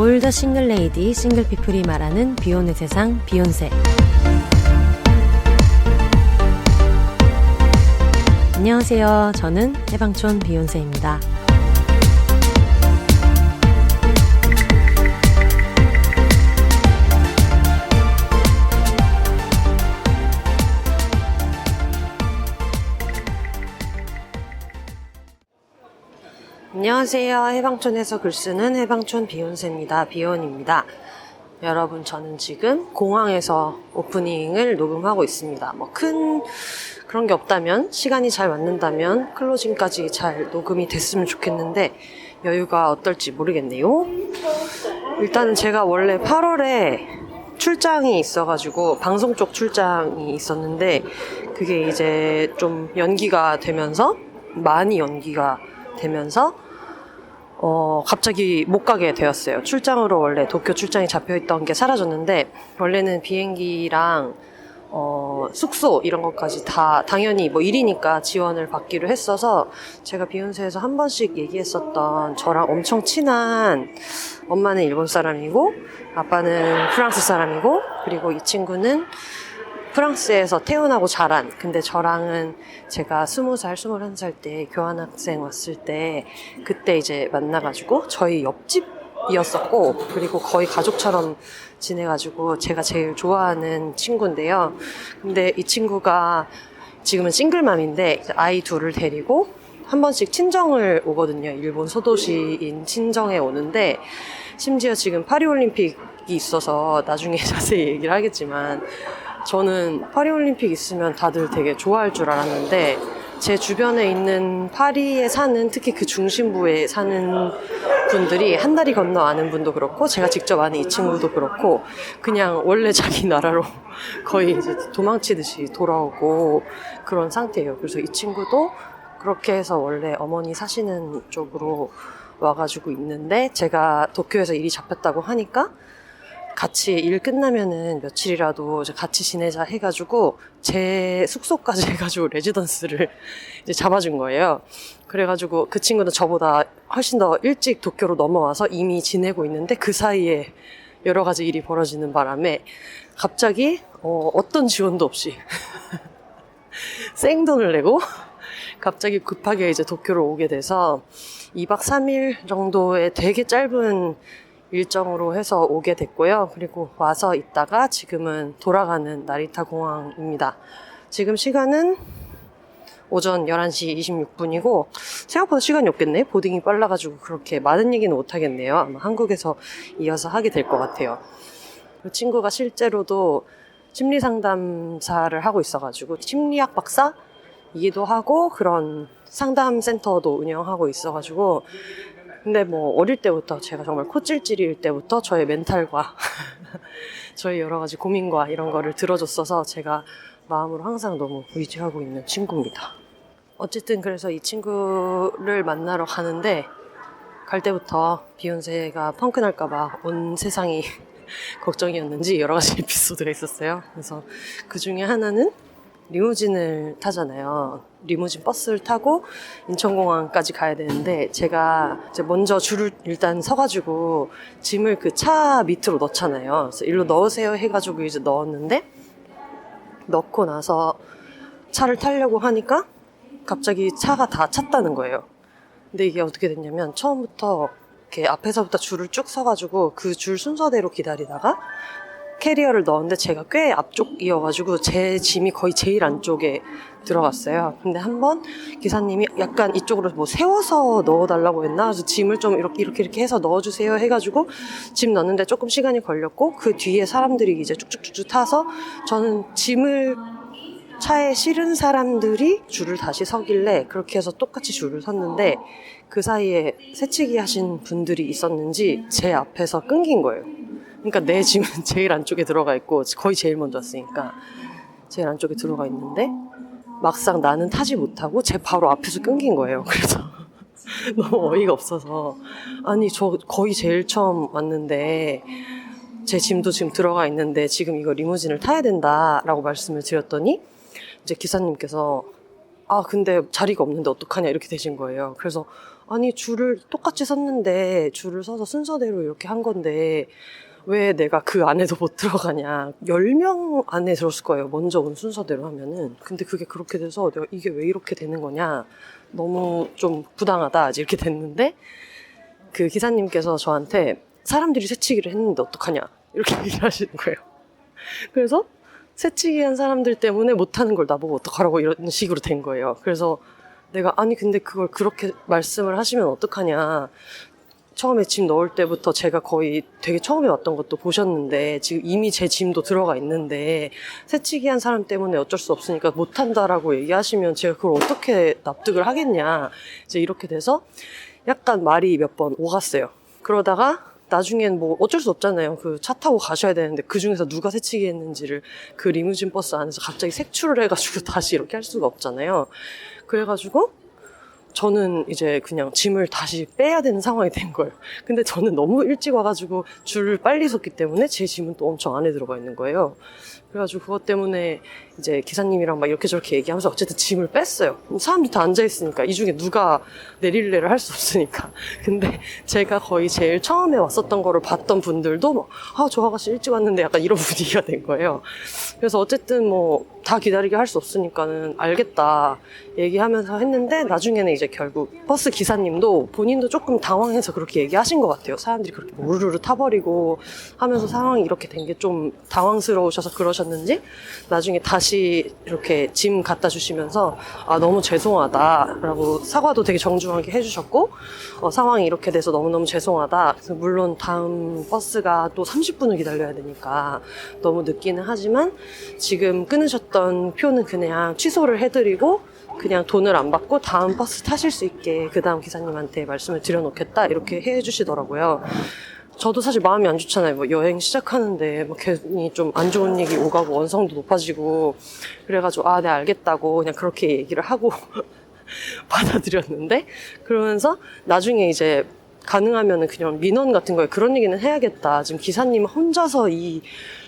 올더 싱글 레이디, 싱글 피플이 말하는 비혼의 세상, 비욘세. 안녕하세요. 저는 해방촌 비욘세입니다. 안녕하세요. 해방촌에서 글 쓰는 해방촌 비욘세입니다. 비욘입니다. 여러분, 저는 지금 공항에서 오프닝을 녹음하고 있습니다. 큰 그런 게 없다면, 시간이 잘 맞는다면 클로징까지 잘 녹음이 됐으면 좋겠는데 여유가 어떨지 모르겠네요. 일단은 제가 원래 8월에 출장이 있어가지고 방송 쪽 출장이 있었는데 그게 이제 좀 연기가 되면서 많이 연기가 되면서 갑자기 못 가게 되었어요. 출장으로 원래 도쿄 출장이 잡혀있던 게 사라졌는데 원래는 비행기랑 숙소 이런 것까지 다 당연히 일이니까 지원을 받기로 했어서 제가 비욘세에서 한 번씩 얘기했었던 저랑 엄청 친한 엄마는 일본 사람이고 아빠는 프랑스 사람이고 그리고 이 친구는 프랑스에서 태어나고 자란, 근데 저랑은 제가 20살, 21살 때 교환학생 왔을 때 그때 이제 만나가지고 저희 옆집이었었고 그리고 거의 가족처럼 지내가지고 제가 제일 좋아하는 친구인데요. 근데 이 친구가 지금은 싱글맘인데 아이 둘을 데리고 한 번씩 친정을 오거든요. 일본 소도시인 친정에 오는데 심지어 지금 파리올림픽이 있어서 나중에 자세히 얘기를 하겠지만 저는 파리올림픽 있으면 다들 되게 좋아할 줄 알았는데 제 주변에 있는 파리에 사는 특히 그 중심부에 사는 분들이 한 다리 건너 아는 분도 그렇고 제가 직접 아는 이 친구도 그렇고 그냥 원래 자기 나라로 거의 이제 도망치듯이 돌아오고 그런 상태예요. 그래서 이 친구도 그렇게 해서 원래 어머니 사시는 쪽으로 와가지고 있는데 제가 도쿄에서 일이 잡혔다고 하니까 같이 일 끝나면은 며칠이라도 같이 지내자 해가지고 제 숙소까지 해가지고 레지던스를 이제 잡아준 거예요. 그래가지고 그 친구는 저보다 훨씬 더 일찍 도쿄로 넘어와서 이미 지내고 있는데 그 사이에 여러 가지 일이 벌어지는 바람에 갑자기 어떤 지원도 없이 생돈을 내고 갑자기 급하게 이제 도쿄로 오게 돼서 2박 3일 정도의 되게 짧은 일정으로 해서 오게 됐고요. 그리고 와서 있다가 지금은 돌아가는 나리타 공항입니다. 지금 시간은 오전 11시 26분이고 생각보다 시간이 없겠네. 보딩이 빨라가지고 그렇게 많은 얘기는 못하겠네요. 아마 한국에서 이어서 하게 될 것 같아요. 그 친구가 실제로도 심리상담사를 하고 있어가지고 심리학 박사이기도 하고 그런 상담센터도 운영하고 있어가지고 근데 어릴 때부터 제가 정말 코찔찔일 때부터 저의 멘탈과 저의 여러 가지 고민과 이런 거를 들어줬어서 제가 마음으로 항상 너무 의지하고 있는 친구입니다. 어쨌든 그래서 이 친구를 만나러 가는데 갈 때부터 비욘세가 펑크 날까봐 온 세상이 걱정이었는지 여러 가지 에피소드가 있었어요. 그래서 그 중에 하나는 리무진을 타잖아요. 리무진 버스를 타고 인천공항까지 가야 되는데 제가 이제 먼저 줄을 일단 서가지고 짐을 그 차 밑으로 넣잖아요. 그래서 일로 넣으세요 해가지고 이제 넣었는데 넣고 나서 차를 타려고 하니까 갑자기 차가 다 찼다는 거예요. 근데 이게 어떻게 됐냐면 처음부터 이렇게 앞에서부터 줄을 쭉 서가지고 그 줄 순서대로 기다리다가 캐리어를 넣었는데 제가 꽤 앞쪽이어가지고 제 짐이 거의 제일 안쪽에 들어갔어요. 근데 한번 기사님이 약간 이쪽으로 세워서 넣어달라고 했나? 그래서 짐을 좀 이렇게 해서 넣어주세요 해가지고 짐 넣는데 조금 시간이 걸렸고 그 뒤에 사람들이 이제 쭉쭉쭉쭉 타서 저는 짐을 차에 실은 사람들이 줄을 다시 서길래 그렇게 해서 똑같이 줄을 섰는데 그 사이에 새치기 하신 분들이 있었는지 제 앞에서 끊긴 거예요. 그러니까 내 짐은 제일 안쪽에 들어가 있고 거의 제일 먼저 왔으니까 제일 안쪽에 들어가 있는데 막상 나는 타지 못하고 제 바로 앞에서 끊긴 거예요. 그래서 너무 어이가 없어서 아니 저 거의 제일 처음 왔는데 제 짐도 지금 들어가 있는데 지금 이거 리무진을 타야 된다라고 말씀을 드렸더니 이제 기사님께서 근데 자리가 없는데 어떡하냐 이렇게 되신 거예요. 그래서 아니 줄을 똑같이 섰는데 줄을 서서 순서대로 이렇게 한 건데 왜 내가 그 안에도 못 들어가냐. 10명 안에 들었을 거예요. 먼저 온 순서대로 하면은. 근데 그게 그렇게 돼서 내가 이게 왜 이렇게 되는 거냐. 너무 좀 부당하다. 이렇게 됐는데 그 기사님께서 저한테 사람들이 새치기를 했는데 어떡하냐. 이렇게 얘기를 하시는 거예요. 그래서 새치기 한 사람들 때문에 못하는 걸 나보고 어떡하라고 이런 식으로 된 거예요. 그래서 내가 아니 근데 그걸 그렇게 말씀을 하시면 어떡하냐. 처음에 짐 넣을 때부터 제가 거의 되게 처음에 왔던 것도 보셨는데 지금 이미 제 짐도 들어가 있는데 새치기 한 사람 때문에 어쩔 수 없으니까 못한다라고 얘기하시면 제가 그걸 어떻게 납득을 하겠냐. 이제 이렇게 돼서 약간 말이 몇 번 오갔어요. 그러다가 나중엔 뭐 어쩔 수 없잖아요. 그 차 타고 가셔야 되는데 그 중에서 누가 새치기 했는지를 그 리무진 버스 안에서 갑자기 색출을 해가지고 다시 이렇게 할 수가 없잖아요. 그래가지고 저는 이제 그냥 짐을 다시 빼야 되는 상황이 된 거예요. 근데 저는 너무 일찍 와가지고 줄을 빨리 섰기 때문에 제 짐은 또 엄청 안에 들어가 있는 거예요. 그래가지고 그것 때문에 이제 기사님이랑 막 이렇게 저렇게 얘기하면서 어쨌든 짐을 뺐어요. 사람들이 다 앉아있으니까 이 중에 누가 내릴래를 할 수 없으니까. 근데 제가 거의 제일 처음에 왔었던 거를 봤던 분들도 막, 저 아가씨 일찍 왔는데 약간 이런 분위기가 된 거예요. 그래서 어쨌든 뭐 다 기다리게 할 수 없으니까는 알겠다 얘기하면서 했는데 나중에는 이제 결국 버스 기사님도 본인도 조금 당황해서 그렇게 얘기하신 것 같아요. 사람들이 그렇게 우르르 타버리고 하면서 상황이 이렇게 된 게 좀 당황스러우셔서 그러셨는지 나중에 다시 이렇게 짐 갖다 주시면서 너무 죄송하다라고 사과도 되게 정중하게 해주셨고 상황이 이렇게 돼서 너무너무 죄송하다. 그래서 물론 다음 버스가 또 30분을 기다려야 되니까 너무 늦기는 하지만 지금 끊으셨던 표는 그냥 취소를 해드리고 그냥 돈을 안 받고 다음 버스 타실 수 있게 그 다음 기사님한테 말씀을 드려놓겠다 이렇게 해주시더라고요. 저도 사실 마음이 안 좋잖아요. 뭐 여행 시작하는데 뭐 괜히 좀 안 좋은 얘기 오가고 원성도 높아지고 그래가지고 네 알겠다고 그냥 그렇게 얘기를 하고 받아들였는데 그러면서 나중에 이제 가능하면은 그냥 민원 같은 거에 그런 얘기는 해야겠다. 지금 기사님 혼자서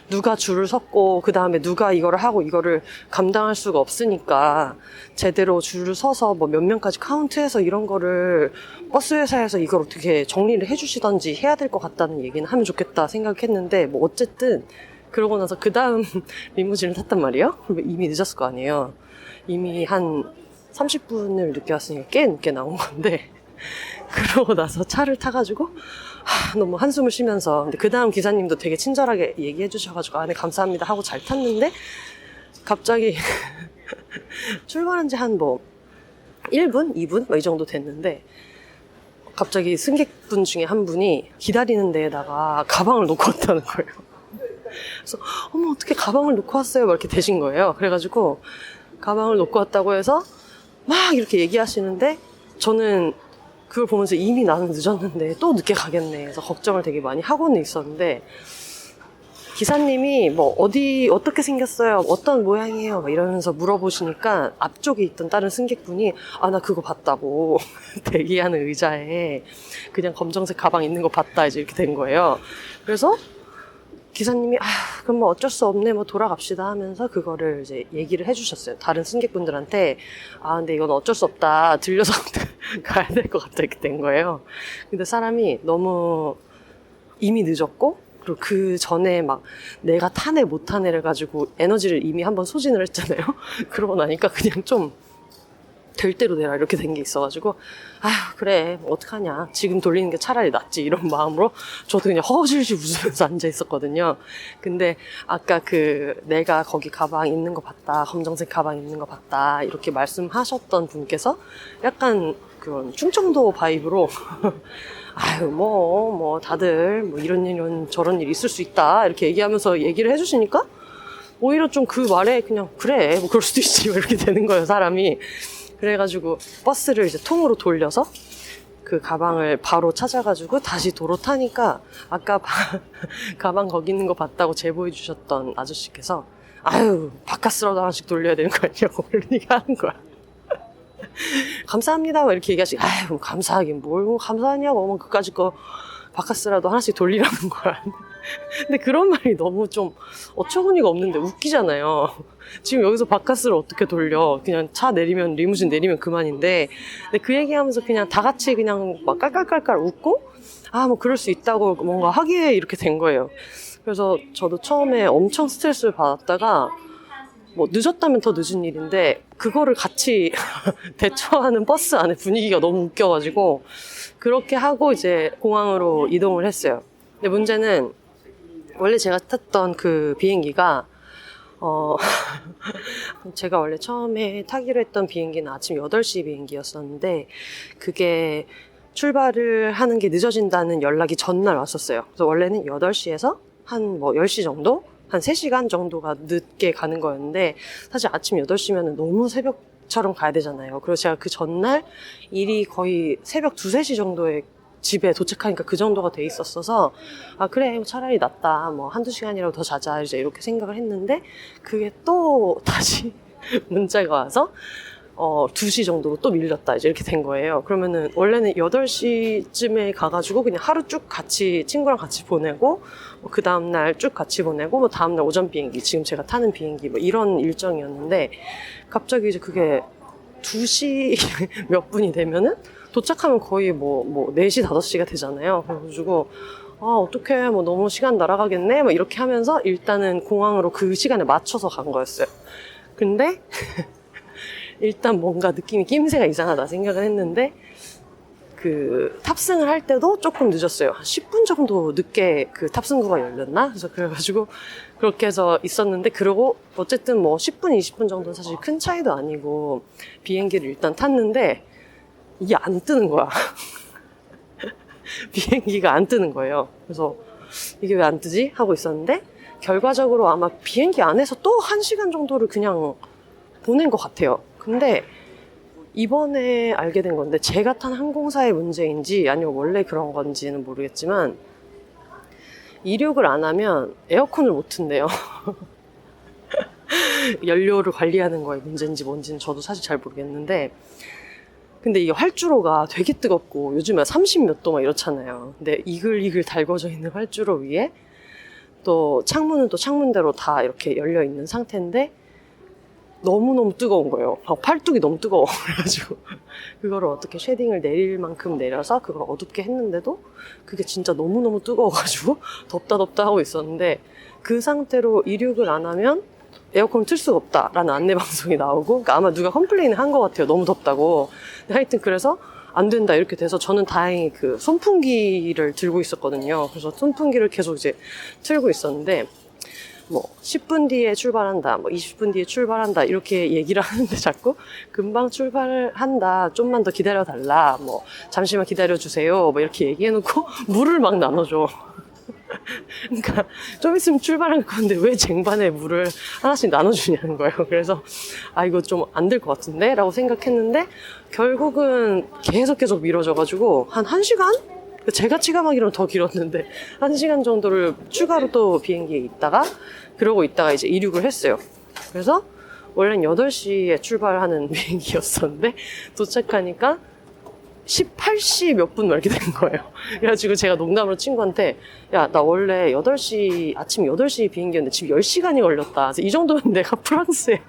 누가 줄을 섰고 그 다음에 누가 이거를 하고 이거를 감당할 수가 없으니까 제대로 줄을 서서 뭐 몇 명까지 카운트해서 이런 거를 버스 회사에서 이걸 어떻게 정리를 해주시던지 해야 될 것 같다는 얘기는 하면 좋겠다 생각했는데 뭐 어쨌든 그러고 나서 그 다음 리무진을 탔단 말이에요. 이미 늦었을 거 아니에요. 이미 한 30분을 늦게 왔으니까 꽤 늦게 나온 건데 그러고 나서 차를 타가지고 너무 한숨을 쉬면서 근데 그 다음 기사님도 되게 친절하게 얘기해 주셔가지고 네 감사합니다 하고 잘 탔는데 갑자기 출발한 지 한 뭐 1분? 2분? 뭐 이 정도 됐는데 갑자기 승객분 중에 한 분이 기다리는 데에다가 가방을 놓고 왔다는 거예요. 그래서 어머 어떻게 가방을 놓고 왔어요? 막 이렇게 되신 거예요. 그래가지고 가방을 놓고 왔다고 해서 막 이렇게 얘기하시는데 저는 그걸 보면서 이미 나는 늦었는데 또 늦게 가겠네 해서 걱정을 되게 많이 하고는 있었는데 기사님이 뭐 어떻게 생겼어요? 어떤 모양이에요? 막 이러면서 물어보시니까 앞쪽에 있던 다른 승객분이 나 그거 봤다고 대기하는 의자에 그냥 검정색 가방 있는 거 봤다 이제 이렇게 된 거예요. 그래서 기사님이 그럼 뭐 어쩔 수 없네 뭐 돌아갑시다 하면서 그거를 이제 얘기를 해주셨어요. 다른 승객분들한테 근데 이건 어쩔 수 없다 들려서 가야 될 것 같다 이렇게 된 거예요. 근데 사람이 너무 이미 늦었고 그리고 그 전에 막 내가 타네 못 타네를 가지고 에너지를 이미 한번 소진을 했잖아요. 그러고 나니까 그냥 좀 될 대로 되라 이렇게 된 게 있어가지고 그래 뭐 어떡하냐 지금 돌리는 게 차라리 낫지 이런 마음으로 저도 그냥 허실실 웃으면서 앉아 있었거든요. 근데 아까 내가 거기 가방 있는 거 봤다 검정색 가방 있는 거 봤다 이렇게 말씀하셨던 분께서 약간 그런 충청도 바이브로 뭐 다들 뭐 이런 저런 일 있을 수 있다 이렇게 얘기하면서 얘기를 해주시니까 오히려 좀 그 말에 그냥 그래 뭐 그럴 수도 있지 이렇게 되는 거예요 사람이. 그래가지고 버스를 이제 통으로 돌려서 그 가방을 바로 찾아가지고 다시 도로 타니까 아까 가방 거기 있는 거 봤다고 제보해 주셨던 아저씨께서 바카스라도 하나씩 돌려야 되는 거 아니냐고 이런 얘기 하는 거야. 감사합니다 이렇게 얘기하시고 감사하긴 뭘 감사하냐고 그까짓 거 바카스라도 하나씩 돌리라는 거야. 근데 그런 말이 너무 좀 어처구니가 없는데 웃기잖아요. 지금 여기서 바카스를 어떻게 돌려? 그냥 차 내리면 리무진 내리면 그만인데. 근데 그 얘기하면서 그냥 다 같이 그냥 막 깔깔깔깔 웃고 아 뭐 그럴 수 있다고 뭔가 하기에 이렇게 된 거예요. 그래서 저도 처음에 엄청 스트레스를 받았다가 뭐 늦었다면 더 늦은 일인데 그거를 같이 대처하는 버스 안에 분위기가 너무 웃겨가지고 그렇게 하고 이제 공항으로 이동을 했어요. 근데 문제는 원래 제가 탔던 그 비행기가 제가 원래 처음에 타기로 했던 비행기는 아침 8시 비행기였었는데 그게 출발을 하는 게 늦어진다는 연락이 전날 왔었어요. 그래서 원래는 8시에서 한 뭐 10시 정도? 한 3시간 정도가 늦게 가는 거였는데 사실 아침 8시면 너무 새벽처럼 가야 되잖아요. 그리고 제가 그 전날 일이 거의 새벽 2, 3시 정도에 집에 도착하니까 그 정도가 돼 있었어서 아 그래 차라리 낫다 뭐 한두 시간이라도 더 자자 이제 이렇게 생각을 했는데 그게 또 다시 문자가 와서 2시 정도로 또 밀렸다 이제 이렇게 된 거예요. 그러면은 원래는 8시쯤에 가가지고 그냥 하루 쭉 같이 친구랑 같이 보내고 그 다음날 쭉 같이 보내고 뭐 다음날 오전 비행기 지금 제가 타는 비행기 뭐 이런 일정이었는데 갑자기 이제 그게 2시 몇 분이 되면은 도착하면 거의 뭐 4시, 5시가 되잖아요. 그래가지고, 아, 어떡해. 뭐 너무 시간 날아가겠네. 뭐 이렇게 하면서 일단은 공항으로 그 시간에 맞춰서 간 거였어요. 근데, 일단 뭔가 느낌이 낌새가 이상하다 생각을 했는데, 그 탑승을 할 때도 조금 늦었어요. 한 10분 정도 늦게 그 탑승구가 열렸나? 그래가지고 그렇게 해서 있었는데 그러고 어쨌든 뭐 10분, 20분 정도는 사실 큰 차이도 아니고 비행기를 일단 탔는데 이게 안 뜨는 거야. 비행기가 안 뜨는 거예요. 그래서 이게 왜 안 뜨지? 하고 있었는데 결과적으로 아마 비행기 안에서 또 1시간 정도를 그냥 보낸 것 같아요. 근데 이번에 알게 된 건데 제가 탄 항공사의 문제인지 아니면 원래 그런 건지는 모르겠지만 이륙을 안 하면 에어컨을 못 튼대요. 연료를 관리하는 거에 문제인지 뭔지는 저도 사실 잘 모르겠는데 근데 이 활주로가 되게 뜨겁고 요즘에 30 몇 도 막 이렇잖아요. 근데 이글이글 달궈져 있는 활주로 위에 또 창문은 또 창문대로 다 이렇게 열려 있는 상태인데 너무너무 뜨거운 거예요. 팔뚝이 너무 뜨거워. 그래가지고 그거를 어떻게 쉐딩을 내릴 만큼 내려서 그걸 어둡게 했는데도 그게 진짜 너무너무 뜨거워가지고 덥다 하고 있었는데 그 상태로 이륙을 안 하면 에어컨을 틀 수가 없다라는 안내 방송이 나오고 그러니까 아마 누가 컴플레인을 한 것 같아요. 너무 덥다고. 하여튼 그래서 안 된다 이렇게 돼서 저는 다행히 그 선풍기를 들고 있었거든요. 그래서 선풍기를 계속 이제 틀고 있었는데 뭐 10분 뒤에 출발한다, 뭐 20분 뒤에 출발한다 이렇게 얘기를 하는데 자꾸 금방 출발한다, 좀만 더 기다려달라, 뭐 잠시만 기다려주세요, 뭐 이렇게 얘기해놓고 물을 막 나눠줘. 그러니까 좀 있으면 출발할 건데 왜 쟁반에 물을 하나씩 나눠주냐는 거예요. 그래서 아 이거 좀 안 될 것 같은데? 라고 생각했는데 결국은 계속 미뤄져가지고 한 1시간? 제가 체감하기로는 더 길었는데 1시간 정도를 추가로 또 비행기에 있다가 그러고 있다가 이제 이륙을 했어요. 그래서 원래는 8시에 출발하는 비행기였었는데 도착하니까 18시 몇 분 이렇게 된 거예요. 그래가지고 제가 농담으로 친구한테 야, 나 원래 8시, 아침 8시 비행기였는데 지금 10시간이 걸렸다. 그래서 이 정도면 내가 프랑스에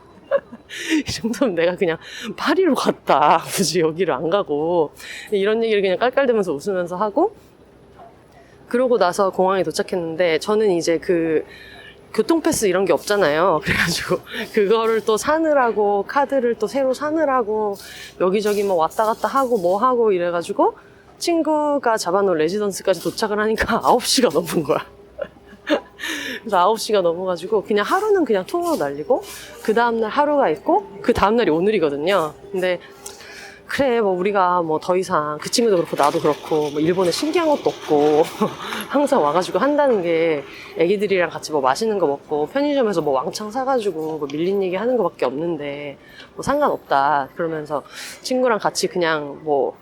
이 정도면 내가 그냥 파리로 갔다. 굳이 여기를 안 가고 이런 얘기를 그냥 깔깔대면서 웃으면서 하고 그러고 나서 공항에 도착했는데 저는 이제 그 교통패스 이런 게 없잖아요. 그래가지고 그거를 또 사느라고 카드를 또 새로 사느라고 여기저기 뭐 왔다 갔다 하고 뭐 하고 이래가지고 친구가 잡아놓은 레지던스까지 도착을 하니까 9시가 넘은 거야. 그래서 9시가 넘어가지고 그냥 하루는 그냥 통으로 날리고 그 다음날 하루가 있고 그 다음날이 오늘이거든요. 근데 그래 뭐 우리가 뭐 더 이상 그 친구도 그렇고 나도 그렇고 뭐 일본에 신기한 것도 없고 항상 와가지고 한다는 게 애기들이랑 같이 뭐 맛있는 거 먹고 편의점에서 뭐 왕창 사가지고 뭐 밀린 얘기 하는 거밖에 없는데 뭐 상관없다 그러면서 친구랑 같이 그냥 뭐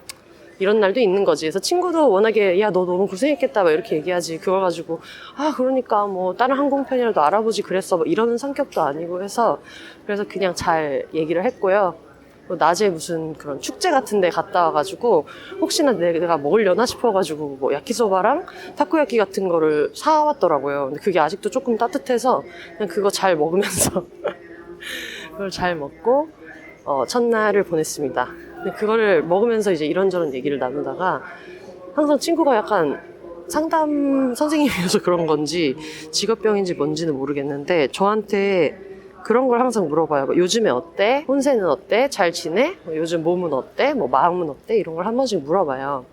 이런 날도 있는 거지. 그래서 친구도 워낙에 야 너 너무 고생했겠다 막 이렇게 얘기하지. 그걸 가지고 아 그러니까 뭐 다른 항공편이라도 알아보지 그랬어 뭐 이러는 성격도 아니고 해서 그래서 그냥 잘 얘기를 했고요. 낮에 무슨 그런 축제 같은 데 갔다 와가지고 혹시나 내가 먹으려나 싶어가지고 뭐 야키소바랑 타코야키 같은 거를 사왔더라고요. 근데 그게 아직도 조금 따뜻해서 그냥 그거 잘 먹으면서 그걸 잘 먹고 첫날을 보냈습니다. 근데 그거를 먹으면서 이제 이런저런 얘기를 나누다가 항상 친구가 약간 상담 선생님이어서 그런 건지 직업병인지 뭔지는 모르겠는데 저한테 그런 걸 항상 물어봐요. 뭐 요즘에 어때? 혼세는 어때? 잘 지내? 뭐 요즘 몸은 어때? 뭐 마음은 어때? 이런 걸 한 번씩 물어봐요.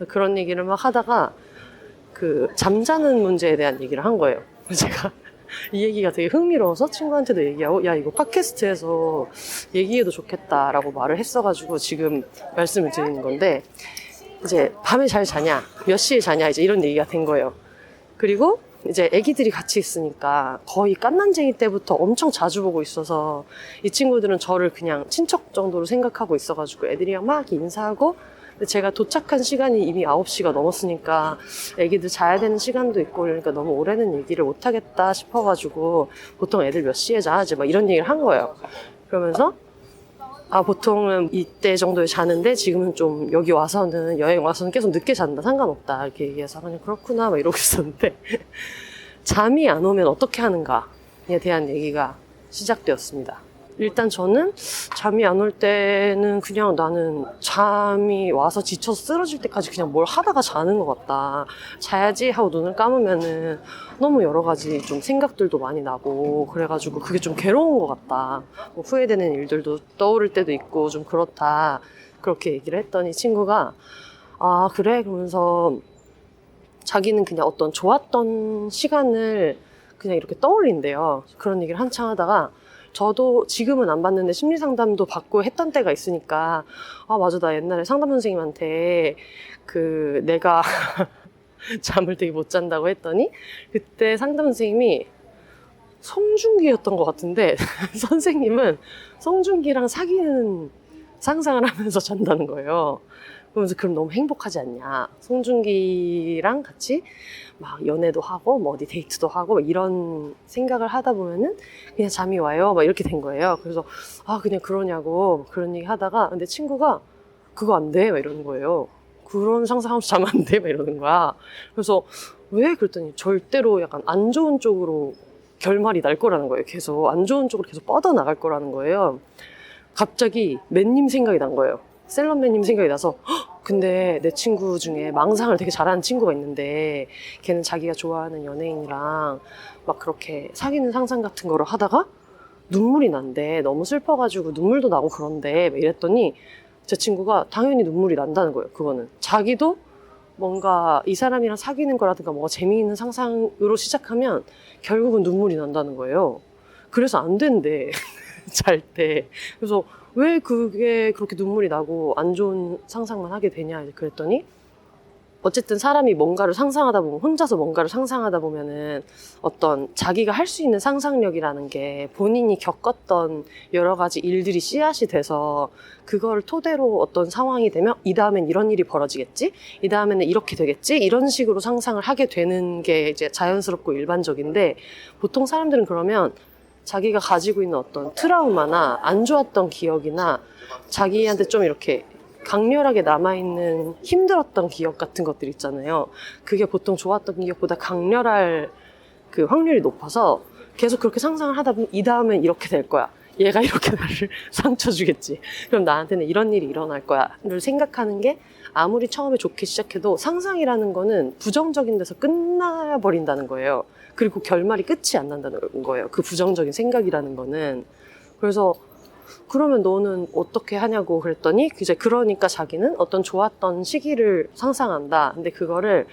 그런 얘기를 막 하다가 그 잠자는 문제에 대한 얘기를 한 거예요. 제가 이 얘기가 되게 흥미로워서 친구한테도 얘기하고 야 이거 팟캐스트에서 얘기해도 좋겠다라고 말을 했어가지고 지금 말씀을 드리는 건데 이제 밤에 잘 자냐? 몇 시에 자냐? 이제 이런 얘기가 된 거예요. 그리고 이제 애기들이 같이 있으니까 거의 갓난쟁이 때부터 엄청 자주 보고 있어서 이 친구들은 저를 그냥 친척 정도로 생각하고 있어가지고 애들이랑 막 인사하고 근데 제가 도착한 시간이 이미 9시가 넘었으니까 애기들 자야 되는 시간도 있고 그러니까 너무 오래는 얘기를 못하겠다 싶어가지고 보통 애들 몇 시에 자지 막 이런 얘기를 한 거예요. 그러면서 보통은 이때 정도에 자는데 지금은 좀 여기 와서는 여행 와서는 계속 늦게 잔다 상관없다 이렇게 얘기해서 그냥 그렇구나 막 이러고 있었는데 잠이 안 오면 어떻게 하는가에 대한 얘기가 시작되었습니다. 일단 저는 잠이 안 올 때는 그냥 나는 잠이 와서 지쳐서 쓰러질 때까지 그냥 뭘 하다가 자는 것 같다. 자야지 하고 눈을 감으면은 너무 여러 가지 좀 생각들도 많이 나고 그래가지고 그게 좀 괴로운 것 같다. 뭐 후회되는 일들도 떠오를 때도 있고 좀 그렇다. 그렇게 얘기를 했더니 친구가 그래? 그러면서 자기는 그냥 어떤 좋았던 시간을 그냥 이렇게 떠올린대요. 그런 얘기를 한참 하다가 저도 지금은 안 받는데 심리상담도 받고 했던 때가 있으니까 맞아 나 옛날에 상담 선생님한테 내가 잠을 되게 못 잔다고 했더니 그때 상담 선생님이 송중기였던 것 같은데 선생님은 송중기랑 사귀는 상상을 하면서 잔다는 거예요. 그러면서 그럼 너무 행복하지 않냐. 송중기랑 같이 막 연애도 하고 뭐 어디 데이트도 하고 이런 생각을 하다 보면은 그냥 잠이 와요. 막 이렇게 된 거예요. 그래서 그냥 그러냐고 그런 얘기 하다가 근데 친구가 그거 안 돼. 막 이러는 거예요. 그런 상상하면서 자면 안 돼. 막 이러는 거야. 그래서 왜? 그랬더니 절대로 약간 안 좋은 쪽으로 결말이 날 거라는 거예요. 계속 안 좋은 쪽으로 계속 뻗어나갈 거라는 거예요. 갑자기 맨님 생각이 난 거예요. 셀럽맨님 생각이 나서 근데 내 친구 중에 망상을 되게 잘하는 친구가 있는데 걔는 자기가 좋아하는 연예인이랑 막 그렇게 사귀는 상상 같은 거를 하다가 눈물이 난대. 너무 슬퍼가지고 눈물도 나고 그런데 이랬더니 제 친구가 당연히 눈물이 난다는 거예요. 그거는 자기도 뭔가 이 사람이랑 사귀는 거라든가 뭔가 재미있는 상상으로 시작하면 결국은 눈물이 난다는 거예요. 그래서 안 된대. 잘 때. 그래서 왜 그게 그렇게 눈물이 나고 안 좋은 상상만 하게 되냐 그랬더니 어쨌든 사람이 뭔가를 상상하다 보면 혼자서 뭔가를 상상하다 보면은 어떤 자기가 할 수 있는 상상력이라는 게 본인이 겪었던 여러 가지 일들이 씨앗이 돼서 그걸 토대로 어떤 상황이 되면 이 다음엔 이런 일이 벌어지겠지? 이 다음에는 이렇게 되겠지? 이런 식으로 상상을 하게 되는 게 이제 자연스럽고 일반적인데 보통 사람들은 그러면 자기가 가지고 있는 어떤 트라우마나 안 좋았던 기억이나 자기한테 좀 이렇게 강렬하게 남아있는 힘들었던 기억 같은 것들 있잖아요. 그게 보통 좋았던 기억보다 강렬할 그 확률이 높아서 계속 그렇게 상상을 하다 보면 이 다음엔 이렇게 될 거야. 얘가 이렇게 나를 상처 주겠지. 그럼 나한테는 이런 일이 일어날 거야.를 생각하는 게 아무리 처음에 좋게 시작해도 상상이라는 거는 부정적인 데서 끝나버린다는 거예요. 그리고 결말이 끝이 안 난다는 거예요. 그 부정적인 생각이라는 거는. 그래서 그러면 너는 어떻게 하냐고 그랬더니 이제 그러니까 자기는 어떤 좋았던 시기를 상상한다. 근데 그거를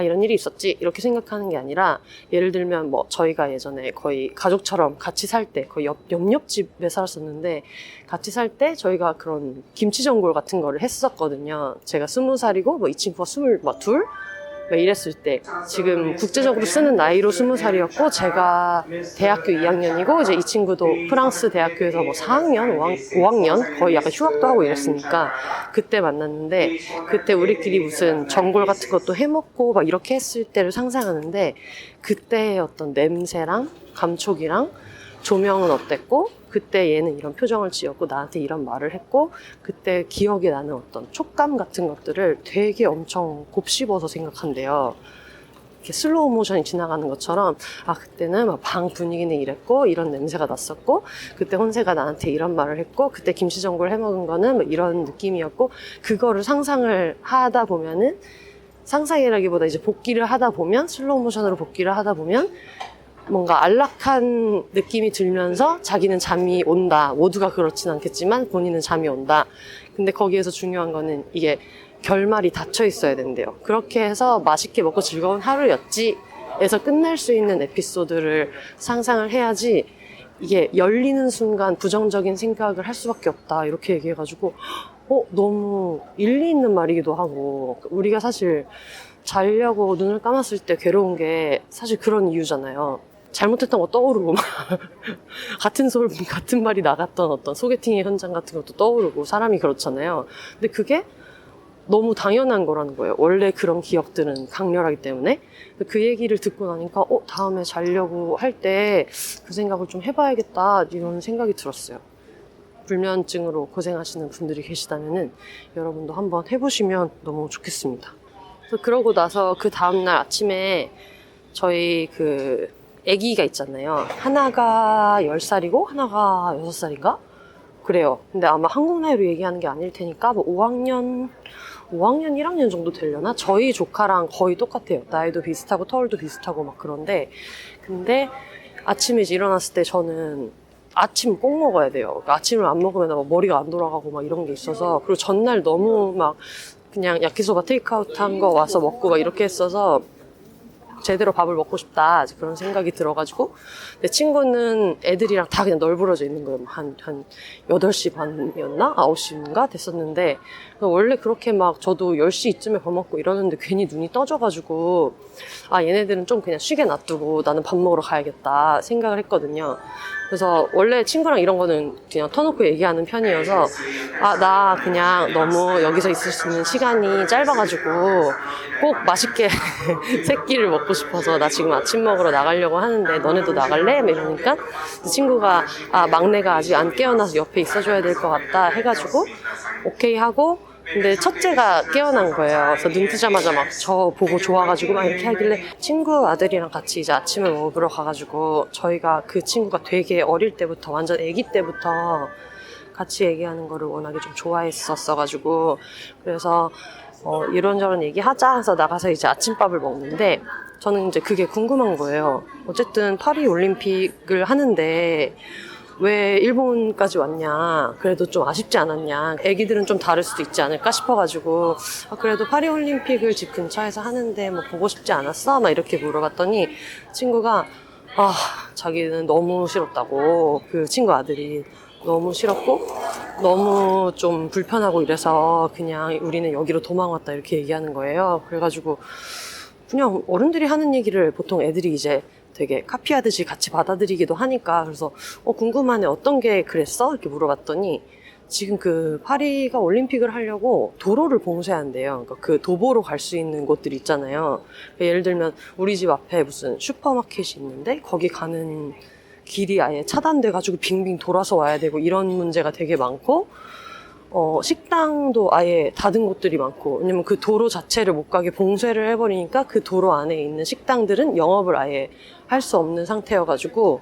이런 일이 있었지 이렇게 생각하는 게 아니라 예를 들면 뭐 저희가 예전에 거의 가족처럼 같이 살 때 거의 옆집에 살았었는데 같이 살 때 저희가 그런 김치전골 같은 거를 했었거든요. 제가 20살이고 뭐 이 친구가 22 뭐 이랬을 때 지금 국제적으로 쓰는 나이로 20살이었고 제가 대학교 2학년이고 이제 이 친구도 프랑스 대학교에서 뭐 4학년, 5학년 거의 약간 휴학도 하고 이랬으니까 그때 만났는데 그때 우리끼리 무슨 전골 같은 것도 해먹고 막 이렇게 했을 때를 상상하는데 그때의 어떤 냄새랑 감촉이랑 조명은 어땠고 그때 얘는 이런 표정을 지었고 나한테 이런 말을 했고 그때 기억에 나는 어떤 촉감 같은 것들을 되게 엄청 곱씹어서 생각한대요. 이렇게 슬로우 모션이 지나가는 것처럼 그때는 막 방 분위기는 이랬고 이런 냄새가 났었고 그때 혼세가 나한테 이런 말을 했고 그때 김치전골 해먹은 거는 뭐 이런 느낌이었고 그거를 상상을 하다 보면은 상상이라기보다 이제 복기를 하다 보면 슬로우 모션으로 복기를 하다 보면 뭔가 안락한 느낌이 들면서 자기는 잠이 온다. 모두가 그렇진 않겠지만 본인은 잠이 온다. 근데 거기에서 중요한 거는 이게 결말이 닫혀 있어야 된대요. 그렇게 해서 맛있게 먹고 즐거운 하루였지 에서 끝낼 수 있는 에피소드를 상상을 해야지 이게 열리는 순간 부정적인 생각을 할 수밖에 없다. 이렇게 얘기해가지고 너무 일리 있는 말이기도 하고 우리가 사실 자려고 눈을 감았을 때 괴로운 게 사실 그런 이유잖아요. 잘못했던 거 떠오르고 막 같은 말이 나갔던 어떤 소개팅의 현장 같은 것도 떠오르고 사람이 그렇잖아요. 근데 그게 너무 당연한 거라는 거예요. 원래 그런 기억들은 강렬하기 때문에. 그 얘기를 듣고 나니까 다음에 자려고 할 때 그 생각을 좀 해봐야겠다 이런 생각이 들었어요. 불면증으로 고생하시는 분들이 계시다면은 여러분도 한번 해보시면 너무 좋겠습니다. 그래서 그러고 나서 그 다음날 아침에 저희 그 아기가 있잖아요. 하나가 10살이고 하나가 6살인가? 그래요. 근데 아마 한국 나이로 얘기하는 게 아닐 테니까 뭐 5학년 1학년 정도 되려나? 저희 조카랑 거의 똑같아요. 나이도 비슷하고 터울도 비슷하고 막 그런데 근데 아침에 이제 일어났을 때 저는 아침 꼭 먹어야 돼요. 그러니까 아침을 안 먹으면 막 머리가 안 돌아가고 막 이런 게 있어서 그리고 전날 너무 막 그냥 야키소바 테이크아웃 한 거 와서 먹고 막 이렇게 했어서 제대로 밥을 먹고 싶다 그런 생각이 들어가지고 내 친구는 애들이랑 다 그냥 널브러져 있는 거예요. 한 8시 반이었나? 9시인가? 됐었는데 원래 그렇게 막 저도 10시쯤에 밥 먹고 이러는데 괜히 눈이 떠져가지고 얘네들은 좀 그냥 쉬게 놔두고 나는 밥 먹으러 가야겠다 생각을 했거든요. 그래서 원래 친구랑 이런 거는 그냥 터놓고 얘기하는 편이어서 나 그냥 너무 여기서 있을 수 있는 시간이 짧아가지고 꼭 맛있게 세 끼를 먹고 싶어서 나 지금 아침 먹으러 나가려고 하는데 너네도 나갈래? 이러니까 친구가 막내가 아직 안 깨어나서 옆에 있어줘야 될 것 같다 해가지고 오케이 하고 근데 첫째가 깨어난 거예요. 그래서 눈 뜨자마자 막 저 보고 좋아가지고 막 이렇게 하길래 친구 아들이랑 같이 이제 아침을 먹으러 가가지고 저희가 그 친구가 되게 어릴 때부터 완전 아기 때부터 같이 얘기하는 거를 워낙에 좀 좋아했었어가지고 그래서 이런저런 얘기하자 해서 나가서 이제 아침밥을 먹는데 저는 이제 그게 궁금한 거예요. 어쨌든 파리 올림픽을 하는데 왜 일본까지 왔냐 그래도 좀 아쉽지 않았냐 애기들은 좀 다를 수도 있지 않을까 싶어가지고 그래도 파리올림픽을 집 근처에서 하는데 뭐 보고 싶지 않았어? 막 이렇게 물어봤더니 친구가 자기는 너무 싫었다고 그 친구 아들이 너무 싫었고 너무 좀 불편하고 이래서 그냥 우리는 여기로 도망왔다 이렇게 얘기하는 거예요. 그래가지고 그냥 어른들이 하는 얘기를 보통 애들이 이제 되게 카피하듯이 같이 받아들이기도 하니까 그래서 궁금하네 어떤 게 그랬어? 이렇게 물어봤더니 지금 그 파리가 올림픽을 하려고 도로를 봉쇄한대요. 그러니까 그 도보로 갈 수 있는 곳들 있잖아요. 예를 들면 우리 집 앞에 무슨 슈퍼마켓이 있는데 거기 가는 길이 아예 차단돼가지고 빙빙 돌아서 와야 되고 이런 문제가 되게 많고 식당도 아예 닫은 곳들이 많고 왜냐면 그 도로 자체를 못 가게 봉쇄를 해버리니까 그 도로 안에 있는 식당들은 영업을 아예 할 수 없는 상태여가지고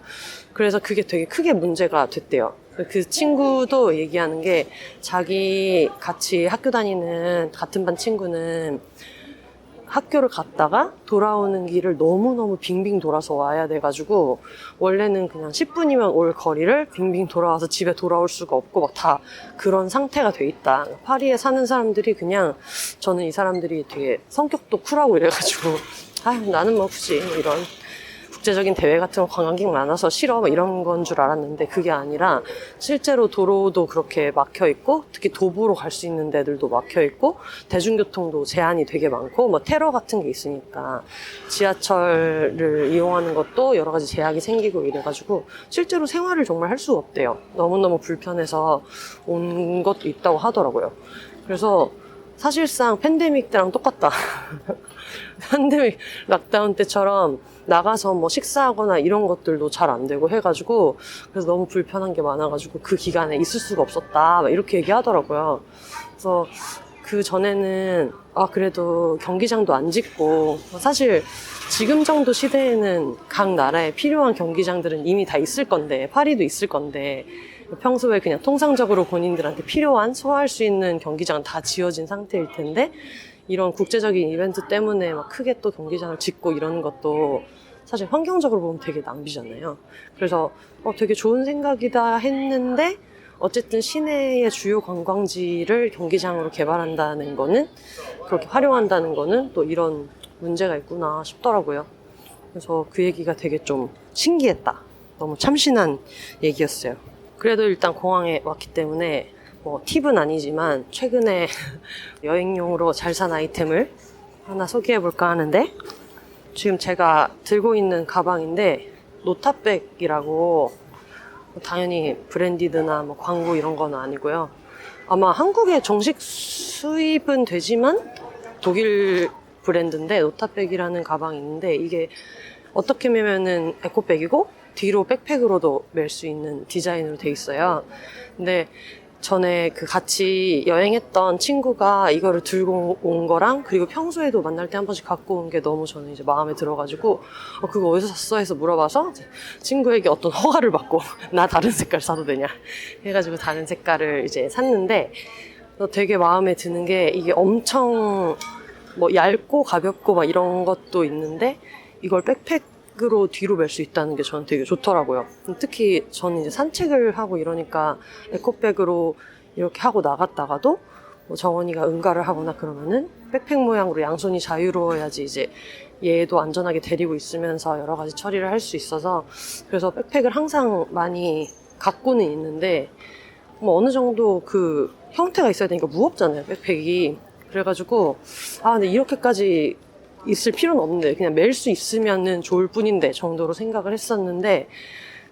그래서 그게 되게 크게 문제가 됐대요. 그 친구도 얘기하는 게 자기 같이 학교 다니는 같은 반 친구는 학교를 갔다가 돌아오는 길을 너무너무 빙빙 돌아서 와야 돼가지고 원래는 그냥 10분이면 올 거리를 빙빙 돌아와서 집에 돌아올 수가 없고 막 다 그런 상태가 돼 있다. 파리에 사는 사람들이 그냥 저는 이 사람들이 되게 성격도 쿨하고 이래가지고 나는 뭐 굳이 이런 국제적인 대회 같은 거 관광객 많아서 싫어 뭐 이런 건 줄 알았는데 그게 아니라 실제로 도로도 그렇게 막혀 있고 특히 도보로 갈 수 있는 데들도 막혀 있고 대중교통도 제한이 되게 많고 뭐 테러 같은 게 있으니까 지하철을 이용하는 것도 여러 가지 제약이 생기고 이래가지고 실제로 생활을 정말 할 수가 없대요. 너무너무 불편해서 온 것도 있다고 하더라고요. 그래서 사실상 팬데믹 때랑 똑같다. 팬데믹 락다운 때처럼 나가서 뭐 식사하거나 이런 것들도 잘 안 되고 해가지고 그래서 너무 불편한 게 많아가지고 그 기간에 있을 수가 없었다 막 이렇게 얘기하더라고요. 그래서 그 전에는 그래도 경기장도 안 짓고 사실 지금 정도 시대에는 각 나라에 필요한 경기장들은 이미 다 있을 건데 파리도 있을 건데 평소에 그냥 통상적으로 본인들한테 필요한 소화할 수 있는 경기장은 다 지어진 상태일 텐데 이런 국제적인 이벤트 때문에 막 크게 또 경기장을 짓고 이러는 것도 사실 환경적으로 보면 되게 낭비잖아요. 그래서 되게 좋은 생각이다 했는데 어쨌든 시내의 주요 관광지를 경기장으로 개발한다는 거는 그렇게 활용한다는 거는 또 이런 문제가 있구나 싶더라고요. 그래서 그 얘기가 되게 좀 신기했다. 너무 참신한 얘기였어요. 그래도 일단 공항에 왔기 때문에 뭐 팁은 아니지만 최근에 여행용으로 잘 산 아이템을 하나 소개해볼까 하는데 지금 제가 들고 있는 가방인데 노타백이라고 당연히 브랜디드나 뭐 광고 이런 건 아니고요. 아마 한국에 정식 수입은 되지만 독일 브랜드인데 노타백이라는 가방이 있는데 이게 어떻게 매면은 에코백이고 뒤로 백팩으로도 멜 수 있는 디자인으로 돼 있어요. 근데 전에 그 같이 여행했던 친구가 이거를 들고 온 거랑 그리고 평소에도 만날 때 한 번씩 갖고 온 게 너무 저는 이제 마음에 들어가지고 그거 어디서 샀어 해서 물어봐서 친구에게 어떤 허가를 받고 나 다른 색깔 사도 되냐 해가지고 다른 색깔을 이제 샀는데 되게 마음에 드는 게 이게 엄청 뭐 얇고 가볍고 막 이런 것도 있는데 이걸 백팩으로 뒤로 멜 수 있다는 게 저는 되게 좋더라고요. 특히 저는 이제 산책을 하고 이러니까 에코백으로 이렇게 하고 나갔다가도 뭐 정원이가 응가를 하거나 그러면은 백팩 모양으로 양손이 자유로워야지 이제 얘도 안전하게 데리고 있으면서 여러 가지 처리를 할 수 있어서 그래서 백팩을 항상 많이 갖고는 있는데 뭐 어느 정도 그 형태가 있어야 되니까 무겁잖아요, 백팩이. 그래가지고 근데 이렇게까지 있을 필요는 없는데 그냥 멜 수 있으면은 좋을 뿐인데 정도로 생각을 했었는데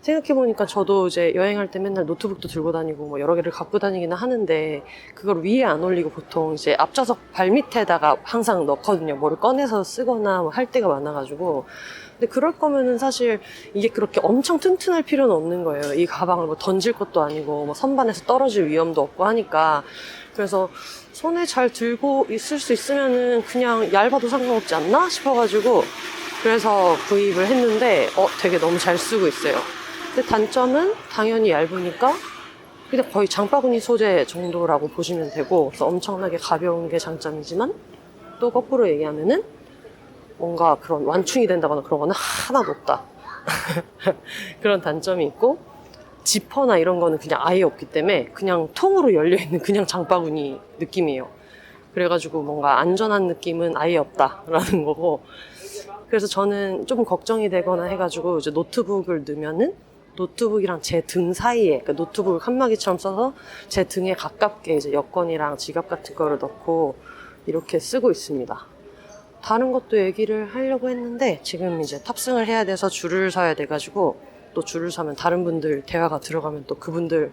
생각해보니까 저도 이제 여행할 때 맨날 노트북도 들고 다니고 뭐 여러 개를 갖고 다니기는 하는데 그걸 위에 안 올리고 보통 이제 앞좌석 발밑에다가 항상 넣거든요. 뭐를 꺼내서 쓰거나 뭐 할 때가 많아가지고. 근데 그럴 거면은 사실 이게 그렇게 엄청 튼튼할 필요는 없는 거예요. 이 가방을 뭐 던질 것도 아니고 뭐 선반에서 떨어질 위험도 없고 하니까. 그래서 손에 잘 들고 있을 수 있으면은 그냥 얇아도 상관없지 않나 싶어가지고 그래서 구입을 했는데 되게 너무 잘 쓰고 있어요. 근데 단점은 당연히 얇으니까 그냥 거의 장바구니 소재 정도라고 보시면 되고 그래서 엄청나게 가벼운 게 장점이지만 또 거꾸로 얘기하면은 뭔가 그런 완충이 된다거나 그런 거는 하나도 없다. 그런 단점이 있고 지퍼나 이런 거는 그냥 아예 없기 때문에 그냥 통으로 열려있는 그냥 장바구니 느낌이에요. 그래가지고 뭔가 안전한 느낌은 아예 없다라는 거고 그래서 저는 좀 걱정이 되거나 해가지고 이제 노트북을 넣으면은 노트북이랑 제 등 사이에 그러니까 노트북을 칸막이처럼 써서 제 등에 가깝게 이제 여권이랑 지갑 같은 거를 넣고 이렇게 쓰고 있습니다. 다른 것도 얘기를 하려고 했는데 지금 이제 탑승을 해야 돼서 줄을 서야 돼가지고 또 줄을 서면 다른 분들 대화가 들어가면 또 그분들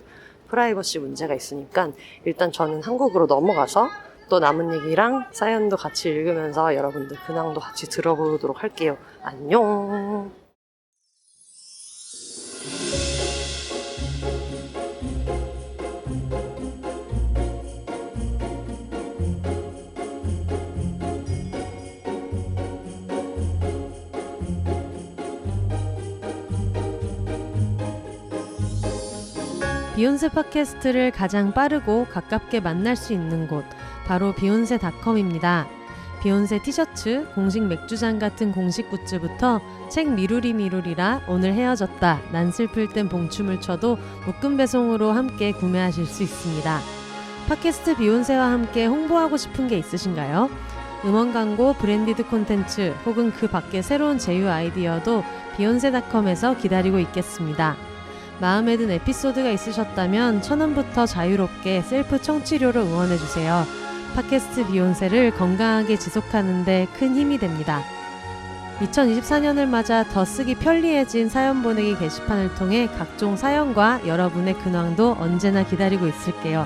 프라이버시 문제가 있으니까 일단 저는 한국으로 넘어가서 또 남은 얘기랑 사연도 같이 읽으면서 여러분들 근황도 같이 들어보도록 할게요. 안녕. 비욘세 팟캐스트를 가장 빠르고 가깝게 만날 수 있는 곳 바로 비욘세닷컴입니다. 비욘세 티셔츠, 공식 맥주잔 같은 공식 굿즈부터 책 미루리라 오늘 헤어졌다 난 슬플 땐 봉춤을 춰도 묶음 배송으로 함께 구매하실 수 있습니다. 팟캐스트 비욘세와 함께 홍보하고 싶은 게 있으신가요? 음원 광고, 브랜디드 콘텐츠 혹은 그 밖의 새로운 제휴 아이디어도 비욘세닷컴에서 기다리고 있겠습니다. 마음에 든 에피소드가 있으셨다면 1,000원부터 자유롭게 셀프 청취료로 응원해주세요. 팟캐스트 비욘세를 건강하게 지속하는 데 큰 힘이 됩니다. 2024년을 맞아 더 쓰기 편리해진 사연 보내기 게시판을 통해 각종 사연과 여러분의 근황도 언제나 기다리고 있을게요.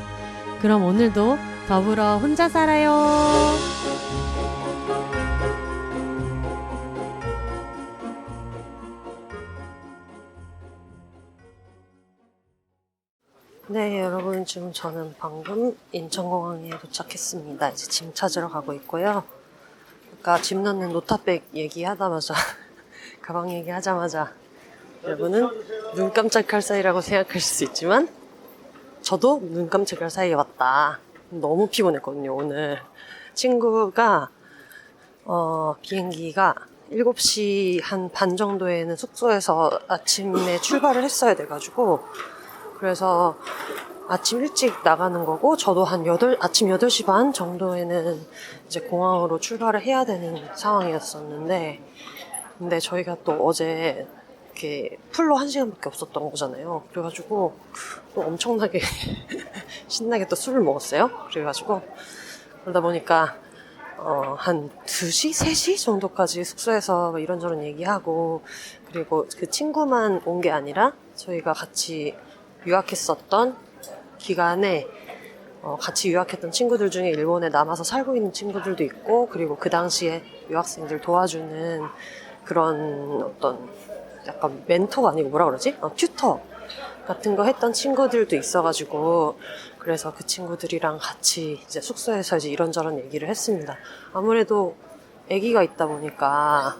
그럼 오늘도 더불어 혼자 살아요. 네, 여러분, 지금 저는 방금 인천공항에 도착했습니다. 이제 짐 찾으러 가고 있고요. 아까 짐 넣는 노타백 얘기하자마자, 가방 얘기하자마자, 여러분은 눈 깜짝할 사이라고 생각하실 수 있지만, 저도 눈 깜짝할 사이에 왔다. 너무 피곤했거든요, 오늘. 친구가, 비행기가 7시 한 반 정도에는 숙소에서 아침에 출발을 했어야 돼가지고, 그래서 아침 일찍 나가는 거고, 저도 아침 8시 반 정도에는 이제 공항으로 출발을 해야 되는 상황이었었는데, 근데 저희가 또 어제 이렇게 풀로 1시간밖에 없었던 거잖아요. 그래가지고 또 엄청나게 신나게 또 술을 먹었어요. 그래가지고 그러다 보니까 한 2시, 3시 정도까지 숙소에서 이런저런 얘기하고, 그리고 그 친구만 온 게 아니라 저희가 같이 유학했었던 기간에 같이 유학했던 친구들 중에 일본에 남아서 살고 있는 친구들도 있고, 그리고 그 당시에 유학생들 도와주는 그런 어떤 약간 멘토가 아니고 뭐라 그러지? 튜터 같은 거 했던 친구들도 있어가지고, 그래서 그 친구들이랑 같이 이제 숙소에서 이제 이런저런 얘기를 했습니다. 아무래도 아기가 있다 보니까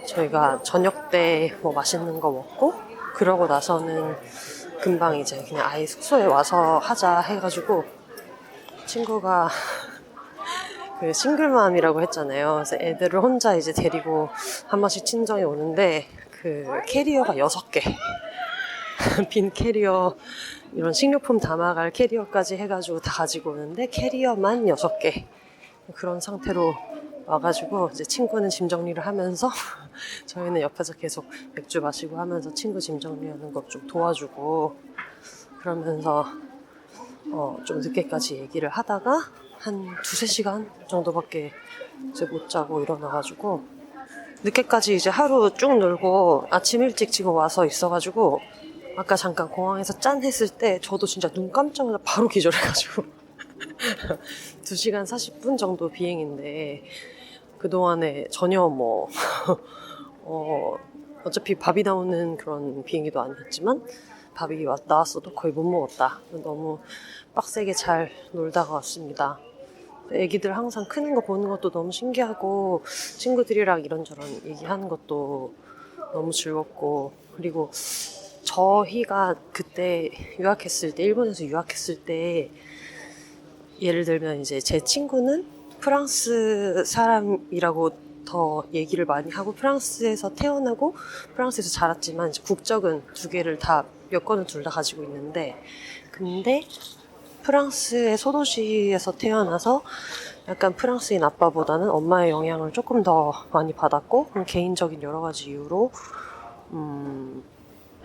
저희가 저녁 때 뭐 맛있는 거 먹고, 그러고 나서는 금방 이제 그냥 아예 숙소에 와서 하자 해가지고, 친구가 그 싱글맘이라고 했잖아요. 그래서 애들을 혼자 이제 데리고 한 번씩 친정에 오는데, 그 캐리어가 6개. 빈 캐리어, 이런 식료품 담아갈 캐리어까지 해가지고 다 가지고 오는데, 캐리어만 6개. 그런 상태로 와가지고, 이제 친구는 짐 정리를 하면서, 저희는 옆에서 계속 맥주 마시고 하면서 친구 짐 정리하는 것 좀 도와주고, 그러면서, 좀 늦게까지 얘기를 하다가, 한 2-3시간 정도밖에 이제 못 자고 일어나가지고, 늦게까지 이제 하루 쭉 놀고, 아침 일찍 지금 와서 있어가지고, 아까 잠깐 공항에서 짠 했을 때 저도 진짜 눈 깜짝하자 바로 기절해가지고 2시간 40분 정도 비행인데, 그동안에 전혀 뭐 어차피 밥이 나오는 그런 비행기도 아니었지만 밥이 나왔어도 거의 못 먹었다. 너무 빡세게 잘 놀다가 왔습니다. 애기들 항상 크는 거 보는 것도 너무 신기하고, 친구들이랑 이런저런 얘기하는 것도 너무 즐겁고, 그리고 저희가 그때 유학했을 때, 일본에서 유학했을 때, 예를 들면 이제 제 친구는 프랑스 사람이라고 더 얘기를 많이 하고, 프랑스에서 태어나고 프랑스에서 자랐지만 이제 국적은 2개를 다, 여권을 둘 다 가지고 있는데, 근데 프랑스의 소도시에서 태어나서 약간 프랑스인 아빠보다는 엄마의 영향을 조금 더 많이 받았고, 개인적인 여러 가지 이유로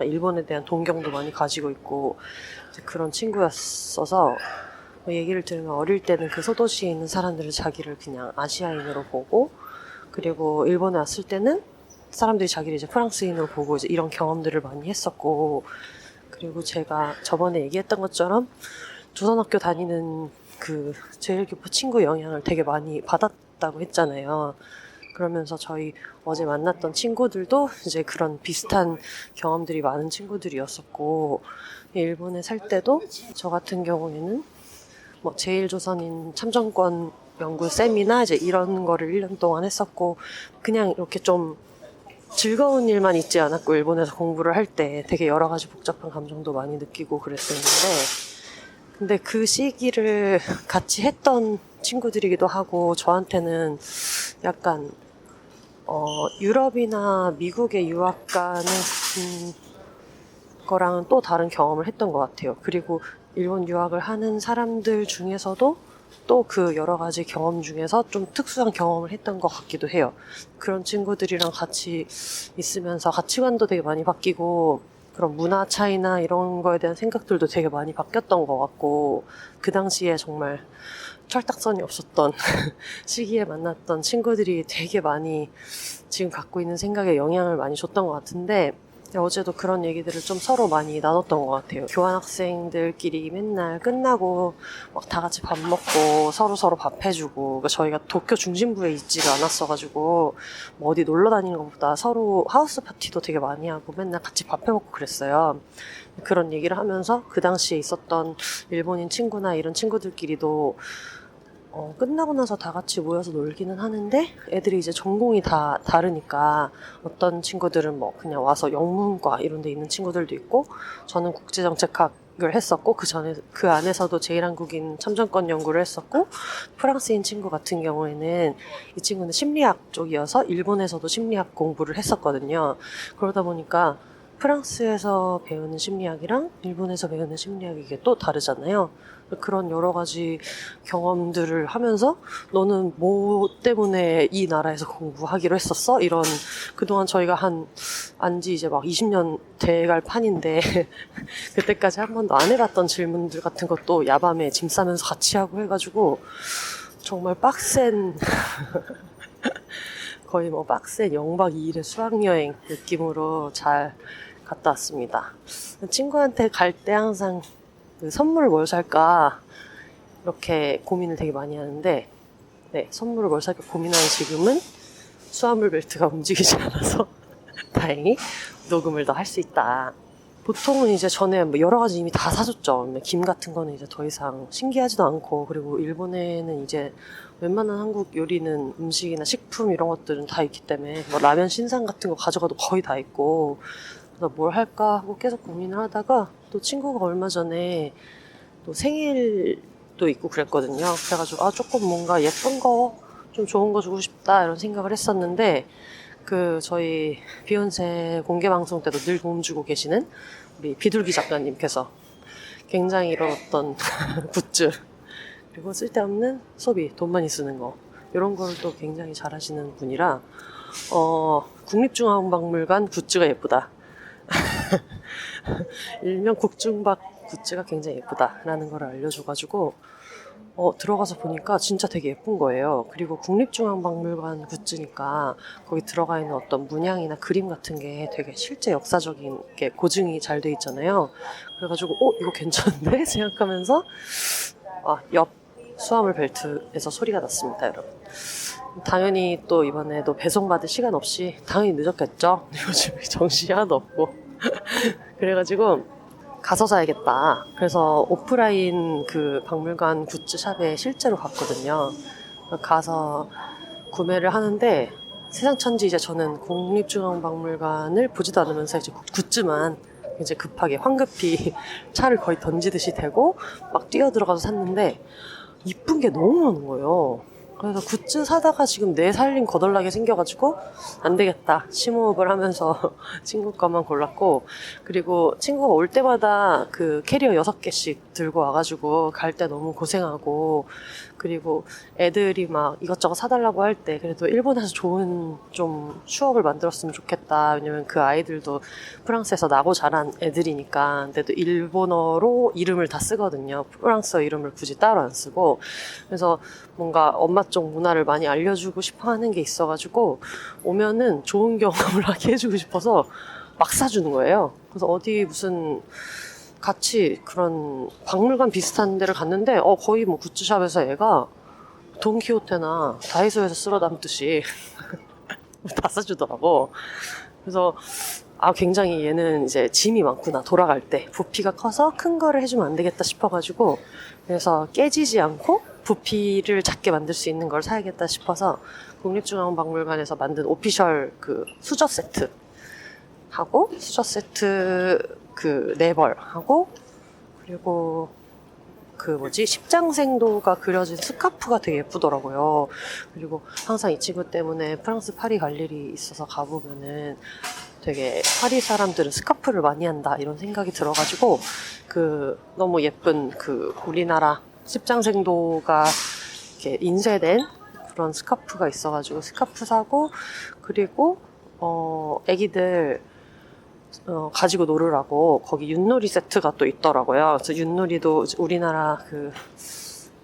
일본에 대한 동경도 많이 가지고 있고, 그런 친구였어서, 얘기를 들으면 어릴 때는 그 소도시에 있는 사람들은 자기를 그냥 아시아인으로 보고, 그리고 일본에 왔을 때는 사람들이 자기를 이제 프랑스인으로 보고, 이제 이런 경험들을 많이 했었고, 그리고 제가 저번에 얘기했던 것처럼 조선학교 다니는 그 제일교포 친구 영향을 되게 많이 받았다고 했잖아요. 그러면서 저희 어제 만났던 친구들도 이제 그런 비슷한 경험들이 많은 친구들이었었고, 일본에 살 때도 저 같은 경우에는 뭐 제일조선인 참정권 연구 쌤이나 이제 이런 거를 1년 동안 했었고, 그냥 이렇게 좀 즐거운 일만 있지 않았고, 일본에서 공부를 할 때 되게 여러 가지 복잡한 감정도 많이 느끼고 그랬었는데, 근데 그 시기를 같이 했던 친구들이기도 하고, 저한테는 약간 유럽이나 미국에 유학 가는 거랑은 또 다른 경험을 했던 것 같아요. 그리고 일본 유학을 하는 사람들 중에서도 또 그 여러 가지 경험 중에서 좀 특수한 경험을 했던 것 같기도 해요. 그런 친구들이랑 같이 있으면서 가치관도 되게 많이 바뀌고, 그런 문화 차이나 이런 거에 대한 생각들도 되게 많이 바뀌었던 것 같고, 그 당시에 정말 철딱선이 없었던 시기에 만났던 친구들이 되게 많이 지금 갖고 있는 생각에 영향을 많이 줬던 것 같은데, 어제도 그런 얘기들을 좀 서로 많이 나눴던 것 같아요. 교환학생들끼리 맨날 끝나고 막 다 같이 밥 먹고 서로 밥 해주고, 그러니까 저희가 도쿄 중심부에 있지가 않았어가지고 뭐 어디 놀러 다니는 것보다 서로 하우스 파티도 되게 많이 하고 맨날 같이 밥 해먹고 그랬어요. 그런 얘기를 하면서 그 당시에 있었던 일본인 친구나 이런 친구들끼리도 끝나고 나서 다 같이 모여서 놀기는 하는데 애들이 이제 전공이 다 다르니까 어떤 친구들은 뭐 그냥 와서 영문과 이런 데 있는 친구들도 있고, 저는 국제정책학을 했었고 그 안에서도 제1한국인 참정권 연구를 했었고, 프랑스인 친구 같은 경우에는 이 친구는 심리학 쪽이어서 일본에서도 심리학 공부를 했었거든요. 그러다 보니까 프랑스에서 배우는 심리학이랑 일본에서 배우는 심리학이 이게 또 다르잖아요. 그런 여러 가지 경험들을 하면서 너는 뭐 때문에 이 나라에서 공부하기로 했었어? 이런, 그동안 저희가 안지 이제 막 20년 돼갈 판인데 그때까지 한 번도 안 해봤던 질문들 같은 것도 야밤에 짐 싸면서 같이 하고 해가지고 정말 빡센 거의 뭐 빡센 0박 2일의 수학여행 느낌으로 잘 갔다 왔습니다. 친구한테 갈 때 항상 그 선물을 뭘 살까 이렇게 고민을 되게 많이 하는데, 네, 선물을 뭘 살까 고민하는 지금은 수화물 벨트가 움직이지 않아서 다행히 녹음을 더 할 수 있다. 보통은 이제 전에 뭐 여러 가지 이미 다 사줬죠. 김 같은 거는 이제 더 이상 신기하지도 않고, 그리고 일본에는 이제 웬만한 한국 요리는 음식이나 식품 이런 것들은 다 있기 때문에 뭐 라면 신상 같은 거 가져가도 거의 다 있고, 그래서 뭘 할까 하고 계속 고민을 하다가 또 친구가 얼마 전에 또 생일도 있고 그랬거든요. 그래가지고 조금 뭔가 예쁜 거 좀 좋은 거 주고 싶다 이런 생각을 했었는데, 그 저희 비욘세 공개 방송 때도 늘 도움 주고 계시는 우리 비둘기 작가님께서 굉장히 이런 어떤 굿즈, 그리고 쓸데없는 소비, 돈 많이 쓰는 거, 이런 걸 또 굉장히 잘하시는 분이라 국립중앙박물관 굿즈가 예쁘다. 일명 국중박 굿즈가 굉장히 예쁘다라는 걸 알려줘가지고 들어가서 보니까 진짜 되게 예쁜 거예요. 그리고 국립중앙박물관 굿즈니까 거기 들어가 있는 어떤 문양이나 그림 같은 게 되게 실제 역사적인 게 고증이 잘 돼 있잖아요. 그래가지고 이거 괜찮은데? 생각하면서 옆 수화물 벨트에서 소리가 났습니다, 여러분. 당연히 또 이번에도 배송받을 시간 없이 당연히 늦었겠죠. 요즘 정신이 하나도 없고 그래가지고 가서 사야겠다. 그래서 오프라인 그 박물관 굿즈샵에 실제로 갔거든요. 가서 구매를 하는데 세상 천지 이제 저는 국립중앙박물관을 보지도 않으면서 이제 굿즈만 이제 급하게 황급히 차를 거의 던지듯이 대고 막 뛰어들어가서 샀는데 이쁜 게 너무 많은 거예요. 그래서 굿즈 사다가 지금 내 살림 거덜나게 생겨가지고 안 되겠다 심호흡을 하면서 친구 거만 골랐고, 그리고 친구가 올 때마다 그 캐리어 6개씩 들고 와가지고 갈 때 너무 고생하고, 그리고 애들이 막 이것저것 사달라고 할 때 그래도 일본에서 좋은 좀 추억을 만들었으면 좋겠다. 왜냐면 그 아이들도 프랑스에서 나고 자란 애들이니까. 근데도 일본어로 이름을 다 쓰거든요. 프랑스어 이름을 굳이 따로 안 쓰고. 그래서 뭔가 엄마 쪽 문화를 많이 알려주고 싶어 하는 게 있어가지고 오면은 좋은 경험을 하게 해주고 싶어서 막 사주는 거예요. 그래서 어디 무슨 같이 그런 박물관 비슷한 데를 갔는데 거의 뭐 굿즈샵에서 얘가 돈키호테나 다이소에서 쓸어 담듯이 다 사주더라고. 그래서 굉장히 얘는 이제 짐이 많구나. 돌아갈 때 부피가 커서 큰 거를 해주면 안 되겠다 싶어가지고, 그래서 깨지지 않고 부피를 작게 만들 수 있는 걸 사야겠다 싶어서 국립중앙박물관에서 만든 오피셜 그 수저 세트 하고, 수저 세트 그 4벌 하고, 그리고 십장생도가 그려진 스카프가 되게 예쁘더라고요. 그리고 항상 이 친구 때문에 프랑스 파리 갈 일이 있어서 가보면은 되게 파리 사람들은 스카프를 많이 한다 이런 생각이 들어가지고 너무 예쁜 우리나라 십장생도가 이렇게 인쇄된 그런 스카프가 있어가지고 스카프 사고, 그리고 애기들 가지고 놀으라고 거기 윷놀이 세트가 또 있더라고요. 그래서 윷놀이도 우리나라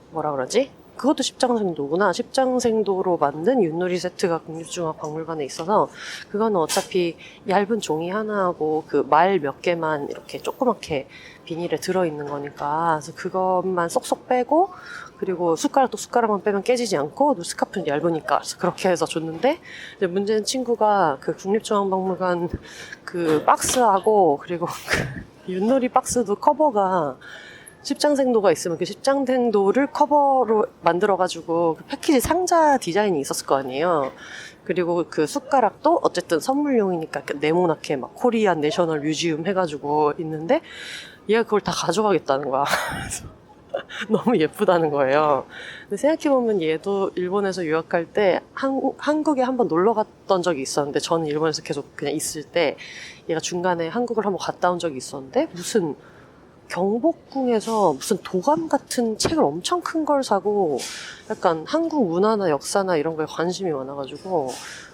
뭐라 그러지? 그것도 십장생도구나. 십장생도로 만든 윷놀이 세트가 국립중앙박물관에 있어서 그거는 어차피 얇은 종이 하나하고 그 말 몇 개만 이렇게 조그맣게 비닐에 들어있는 거니까 그래서 그것만 쏙쏙 빼고 그리고 숟가락만 빼면 깨지지 않고 또 스카프는 얇으니까 그래서 그렇게 해서 줬는데 근데 문제는 친구가 그 국립중앙박물관 그 박스하고 그리고 그 윷놀이 박스도 커버가 십장생도가 있으면 그 십장생도를 커버로 만들어가지고 그 패키지 상자 디자인이 있었을 거 아니에요. 그리고 그 숟가락도 어쨌든 선물용이니까 네모나게 막 코리안 내셔널 뮤지엄 해가지고 있는데 얘가 그걸 다 가져가겠다는 거야. 너무 예쁘다는 거예요. 근데 생각해보면 얘도 일본에서 유학할 때 한국에 한번 놀러 갔던 적이 있었는데 저는 일본에서 계속 그냥 있을 때 얘가 중간에 한국을 한번 갔다 온 적이 있었는데 무슨 경복궁에서 무슨 도감 같은 책을 엄청 큰 걸 사고 약간 한국 문화나 역사나 이런 거에 관심이 많아가지고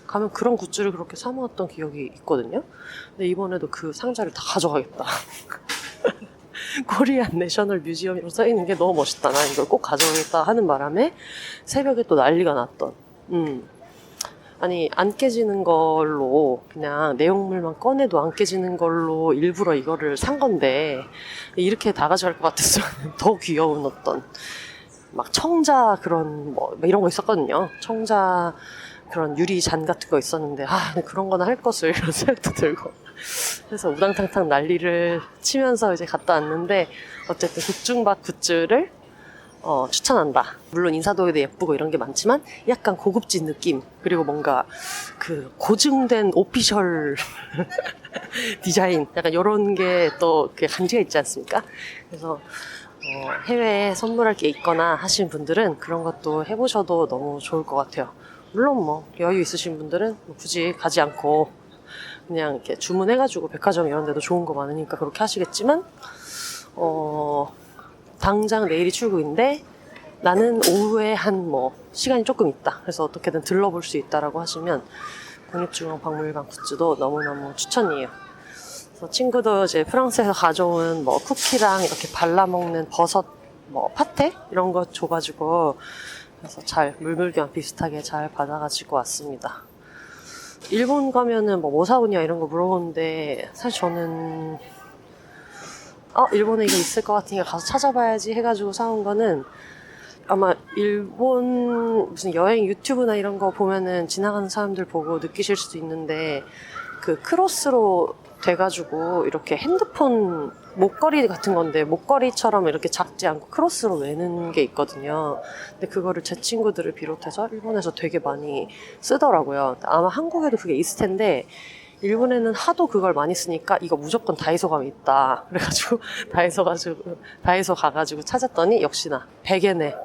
가면 그런 굿즈를 그렇게 사 모았던 기억이 있거든요. 근데 이번에도 그 상자를 다 가져가겠다. 코리안 내셔널 뮤지엄이라고 써있는 게 너무 멋있다. 나 이걸 꼭 가져가겠다 하는 바람에 새벽에 또 난리가 났던. 아니 안 깨지는 걸로 그냥 내용물만 꺼내도 안 깨지는 걸로 일부러 이거를 산 건데 이렇게 다 가져갈 것 같았으면 더 귀여운 어떤 막 청자 그런 뭐 이런 거 있었거든요. 청자 그런 유리 잔 같은 거 있었는데 그런 거나 할 것을 이런 생각도 들고 그래서 우당탕탕 난리를 치면서 이제 갔다 왔는데 어쨌든 국중박 굿즈를 추천한다. 물론 인사도에도 예쁘고 이런 게 많지만 약간 고급진 느낌 그리고 뭔가 그 고증된 오피셜 디자인 약간 이런 게 또 간지가 있지 않습니까? 그래서 해외에 선물할 게 있거나 하신 분들은 그런 것도 해보셔도 너무 좋을 것 같아요. 물론 뭐 여유 있으신 분들은 굳이 가지 않고 그냥 이렇게 주문해가지고 백화점 이런 데도 좋은 거 많으니까 그렇게 하시겠지만 당장 내일이 출국인데 나는 오후에 한 시간이 조금 있다. 그래서 어떻게든 들러볼 수 있다라고 하시면 국립중앙박물관 굿즈도 너무너무 추천이에요. 그래서 친구도 이제 프랑스에서 가져온 쿠키랑 이렇게 발라먹는 버섯 파테 이런 거 줘가지고 그래서 잘 물물교환 비슷하게 잘 받아가지고 왔습니다. 일본 가면은 뭐 사오냐 이런 거 물어보는데 사실 저는 일본에 이거 있을 것 같으니까 가서 찾아봐야지 해가지고 사온 거는 아마 일본 무슨 여행 유튜브나 이런 거 보면은 지나가는 사람들 보고 느끼실 수도 있는데 그 크로스로 돼가지고 이렇게 핸드폰 목걸이 같은 건데 목걸이처럼 이렇게 작지 않고 크로스로 매는 게 있거든요. 근데 그거를 제 친구들을 비롯해서 일본에서 되게 많이 쓰더라고요. 아마 한국에도 그게 있을 텐데 일본에는 하도 그걸 많이 쓰니까 이거 무조건 다이소 가면 있다. 그래가지고 다이소 가가지고 찾았더니 역시나 100엔에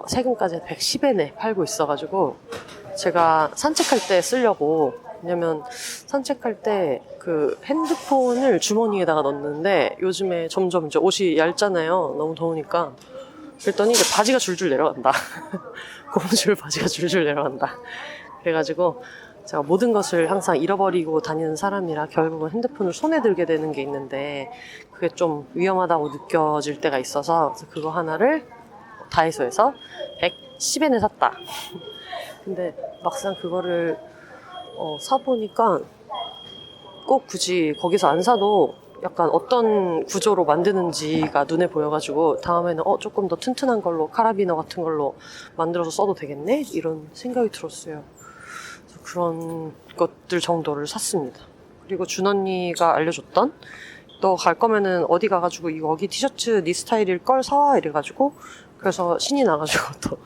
세금까지 110엔에 팔고 있어가지고 제가 산책할 때 쓰려고 왜냐면 산책할 때 그 핸드폰을 주머니에다가 넣는데 요즘에 점점 이제 옷이 얇잖아요. 너무 더우니까. 그랬더니 이제 바지가 줄줄 내려간다. 고무줄 바지가 줄줄 내려간다. 그래가지고 제가 모든 것을 항상 잃어버리고 다니는 사람이라 결국은 핸드폰을 손에 들게 되는 게 있는데 그게 좀 위험하다고 느껴질 때가 있어서 그거 하나를 다이소에서 110엔에 샀다. 근데 막상 그거를 사보니까 꼭 굳이 거기서 안 사도 약간 어떤 구조로 만드는지가 눈에 보여가지고 다음에는 조금 더 튼튼한 걸로 카라비너 같은 걸로 만들어서 써도 되겠네? 이런 생각이 들었어요. 그래서 그런 것들 정도를 샀습니다. 그리고 준 언니가 알려줬던 너 갈 거면은 어디 가가지고 여기 티셔츠 네 스타일일 걸 사와 이래가지고 그래서 신이 나가지고 또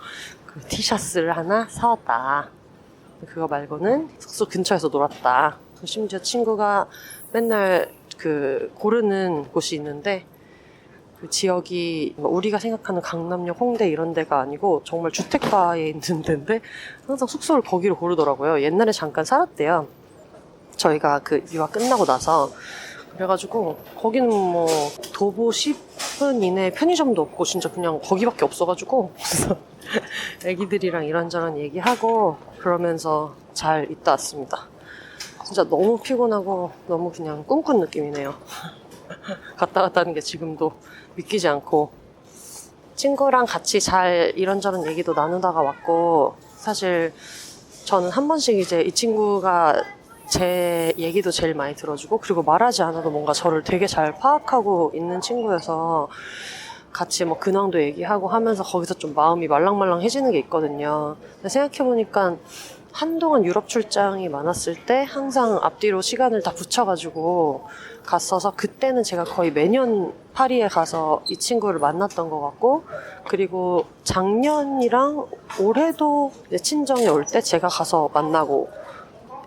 그 티셔츠를 하나 사왔다. 그거 말고는 숙소 근처에서 놀았다. 심지어 친구가 맨날 그 고르는 곳이 있는데 그 지역이 우리가 생각하는 강남역, 홍대 이런 데가 아니고 정말 주택가에 있는 데인데 항상 숙소를 거기로 고르더라고요. 옛날에 잠깐 살았대요. 저희가 그 유학 끝나고 나서 그래가지고 거기는 도보 10분 이내 편의점도 없고 진짜 그냥 거기밖에 없어가지고 그래서 애기들이랑 이런저런 얘기하고 그러면서 잘 있다 왔습니다. 진짜 너무 피곤하고 너무 그냥 꿈꾼 느낌이네요. 갔다 왔다는 게 지금도 믿기지 않고 친구랑 같이 잘 이런저런 얘기도 나누다가 왔고, 사실 저는 한 번씩 이제 이 친구가 제 얘기도 제일 많이 들어주고, 그리고 말하지 않아도 뭔가 저를 되게 잘 파악하고 있는 친구여서 같이 뭐 근황도 얘기하고 하면서 거기서 좀 마음이 말랑말랑해지는 게 있거든요. 근데 생각해보니까 한동안 유럽 출장이 많았을 때 항상 앞뒤로 시간을 다 붙여가지고 갔어서, 그때는 제가 거의 매년 파리에 가서 이 친구를 만났던 것 같고, 그리고 작년이랑 올해도 이제 친정에 올 때 제가 가서 만나고,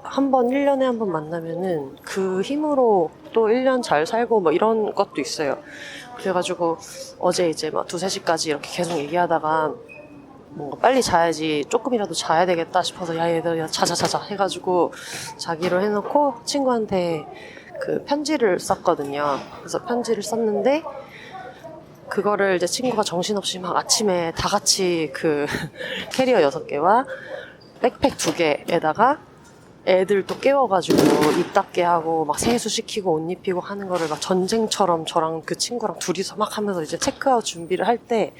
한 번 1년에 한 번 만나면은 그 힘으로 또 1년 잘 살고 뭐 이런 것도 있어요. 그래가지고 어제 이제 막 2, 3시까지 이렇게 계속 얘기하다가 뭔가 빨리 자야지, 조금이라도 자야 되겠다 싶어서 야 얘들 야 자자 해가지고 자기로 해놓고 친구한테 그 편지를 썼거든요. 그래서 편지를 썼는데 그거를 이제 친구가 정신없이 막 아침에 다 같이 그 캐리어 6개와 백팩 2개에다가 애들 또 깨워가지고 입 닦게 하고 막 세수 시키고 옷 입히고 하는 거를 막 전쟁처럼 저랑 그 친구랑 둘이서 막 하면서 이제 체크아웃 준비를 할 때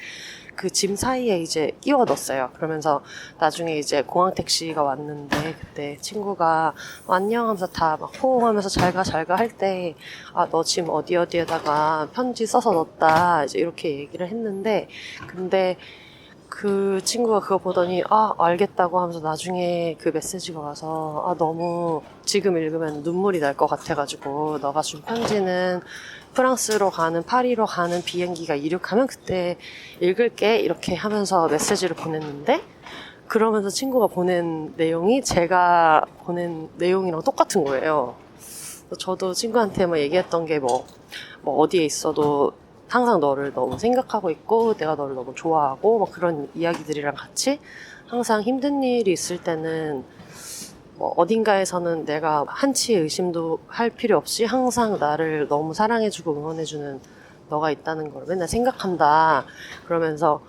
그 짐 사이에 이제 끼워 넣었어요. 그러면서 나중에 이제 공항 택시가 왔는데 그때 친구가 안녕 하면서 다 막 포옹하면서 잘 가 할 때 아, 너 짐 어디에다가 편지 써서 넣었다 이제 이렇게 얘기를 했는데, 근데 그 친구가 그거 보더니 아 알겠다고 하면서 나중에 그 메시지가 와서 아 너무 지금 읽으면 눈물이 날 것 같아가지고 너가 준 편지는 프랑스로 가는 파리로 가는 비행기가 이륙하면 그때 읽을게 이렇게 하면서 메시지를 보냈는데, 그러면서 친구가 보낸 내용이 제가 보낸 내용이랑 똑같은 거예요. 저도 친구한테 뭐 얘기했던 게 뭐 어디에 있어도 항상 너를 너무 생각하고 있고 내가 너를 너무 좋아하고 뭐 그런 이야기들이랑 같이 항상 힘든 일이 있을 때는 뭐 어딘가에서는 내가 한치의 의심도 할 필요 없이 항상 나를 너무 사랑해주고 응원해주는 너가 있다는 걸 맨날 생각한다. 그러면서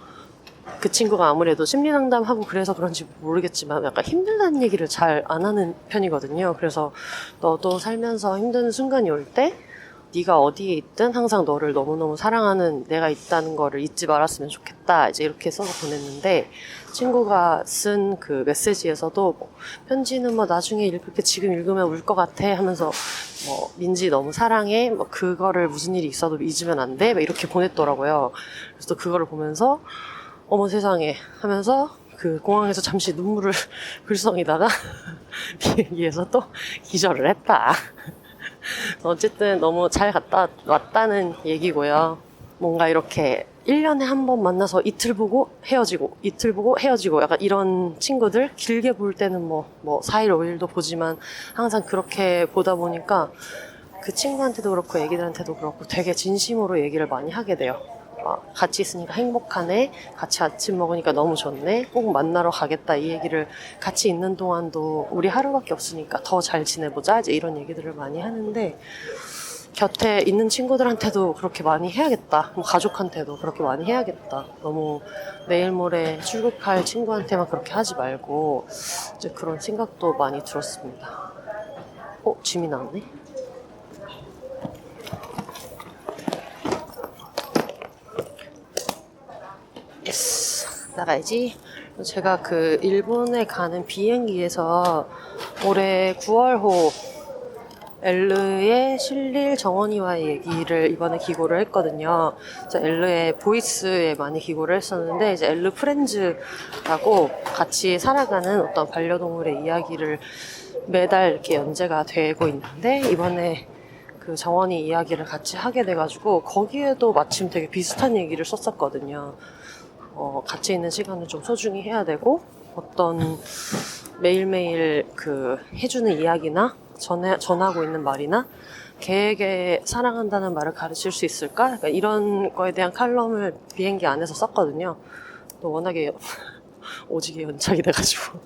그 친구가 아무래도 심리상담하고 그래서 그런지 모르겠지만 약간 힘들다는 얘기를 잘 안 하는 편이거든요. 그래서 너도 살면서 힘든 순간이 올 때 네가 어디에 있든 항상 너를 너무너무 사랑하는 내가 있다는 거를 잊지 말았으면 좋겠다. 이제 이렇게 써서 보냈는데, 친구가 쓴 그 메시지에서도 뭐 편지는 뭐 나중에 읽을게, 지금 읽으면 울 것 같아 하면서 뭐 민지 너무 사랑해, 뭐 그거를 무슨 일이 있어도 잊으면 안 돼, 막 이렇게 보냈더라고요. 그래서 또 그거를 보면서 어머 세상에 하면서 그 공항에서 잠시 눈물을 글썽이다가 비행기에서 또 기절을 했다. 어쨌든 너무 잘 갔다 왔다는 얘기고요. 뭔가 이렇게 1년에 한 번 만나서 이틀 보고 헤어지고 이틀 보고 헤어지고 약간 이런 친구들, 길게 볼 때는 뭐 4일 5일도 보지만 항상 그렇게 보다 보니까 그 친구한테도 그렇고 애기들한테도 그렇고 되게 진심으로 얘기를 많이 하게 돼요. 같이 있으니까 행복하네, 같이 아침 먹으니까 너무 좋네, 꼭 만나러 가겠다, 이 얘기를 같이 있는 동안도 우리 하루밖에 없으니까 더 잘 지내보자 이제 이런 얘기들을 많이 하는데, 곁에 있는 친구들한테도 그렇게 많이 해야겠다, 뭐 가족한테도 그렇게 많이 해야겠다, 너무 내일 모레 출국할 친구한테만 그렇게 하지 말고 이제 그런 생각도 많이 들었습니다. 짐이 나왔네. 나가야지. 제가 그 일본에 가는 비행기에서 올해 9월호 엘르의 실릴 정원이와의 얘기를 이번에 기고를 했거든요. 그래서 엘르의 보이스에 많이 기고를 했었는데, 이제 엘르 프렌즈라고 같이 살아가는 어떤 반려동물의 이야기를 매달 이렇게 연재가 되고 있는데, 이번에 그 정원이 이야기를 같이 하게 돼가지고 거기에도 마침 되게 비슷한 얘기를 썼었거든요. 같이 있는 시간을 좀 소중히 해야 되고, 어떤 매일매일 그 해주는 이야기나 전하고 있는 말이나 걔에게 사랑한다는 말을 가르칠 수 있을까? 약간 이런 거에 대한 칼럼을 비행기 안에서 썼거든요. 또 워낙에 오지게 연착이 돼가지고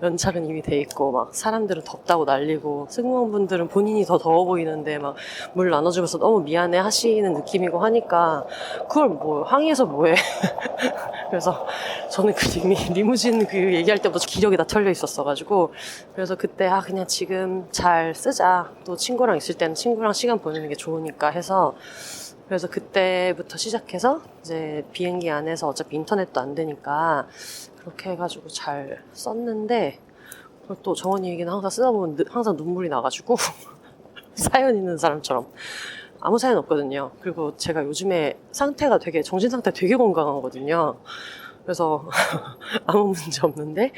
연착은 이미 돼 있고, 막 사람들은 덥다고 난리고 승무원분들은 본인이 더 더워 보이는데 막 물 나눠주면서 너무 미안해 하시는 느낌이고 하니까 그걸 뭐 항의해서 뭐해. 그래서 저는 그 이미 리무진 그 얘기할 때부터 기력이 다 털려 있었어가지고, 그래서 그때 그냥 지금 잘 쓰자, 또 친구랑 있을 때는 친구랑 시간 보내는 게 좋으니까 해서 그래서 그때부터 시작해서 이제 비행기 안에서 어차피 인터넷도 안 되니까 그렇게 해가지고 잘 썼는데, 그걸 또 정원이 얘기는 항상 쓰다 보면 항상 눈물이 나가지고 사연 있는 사람처럼 아무 사연 없거든요. 그리고 제가 요즘에 상태가 되게, 정신 상태 되게 건강하거든요. 그래서 아무 문제 없는데,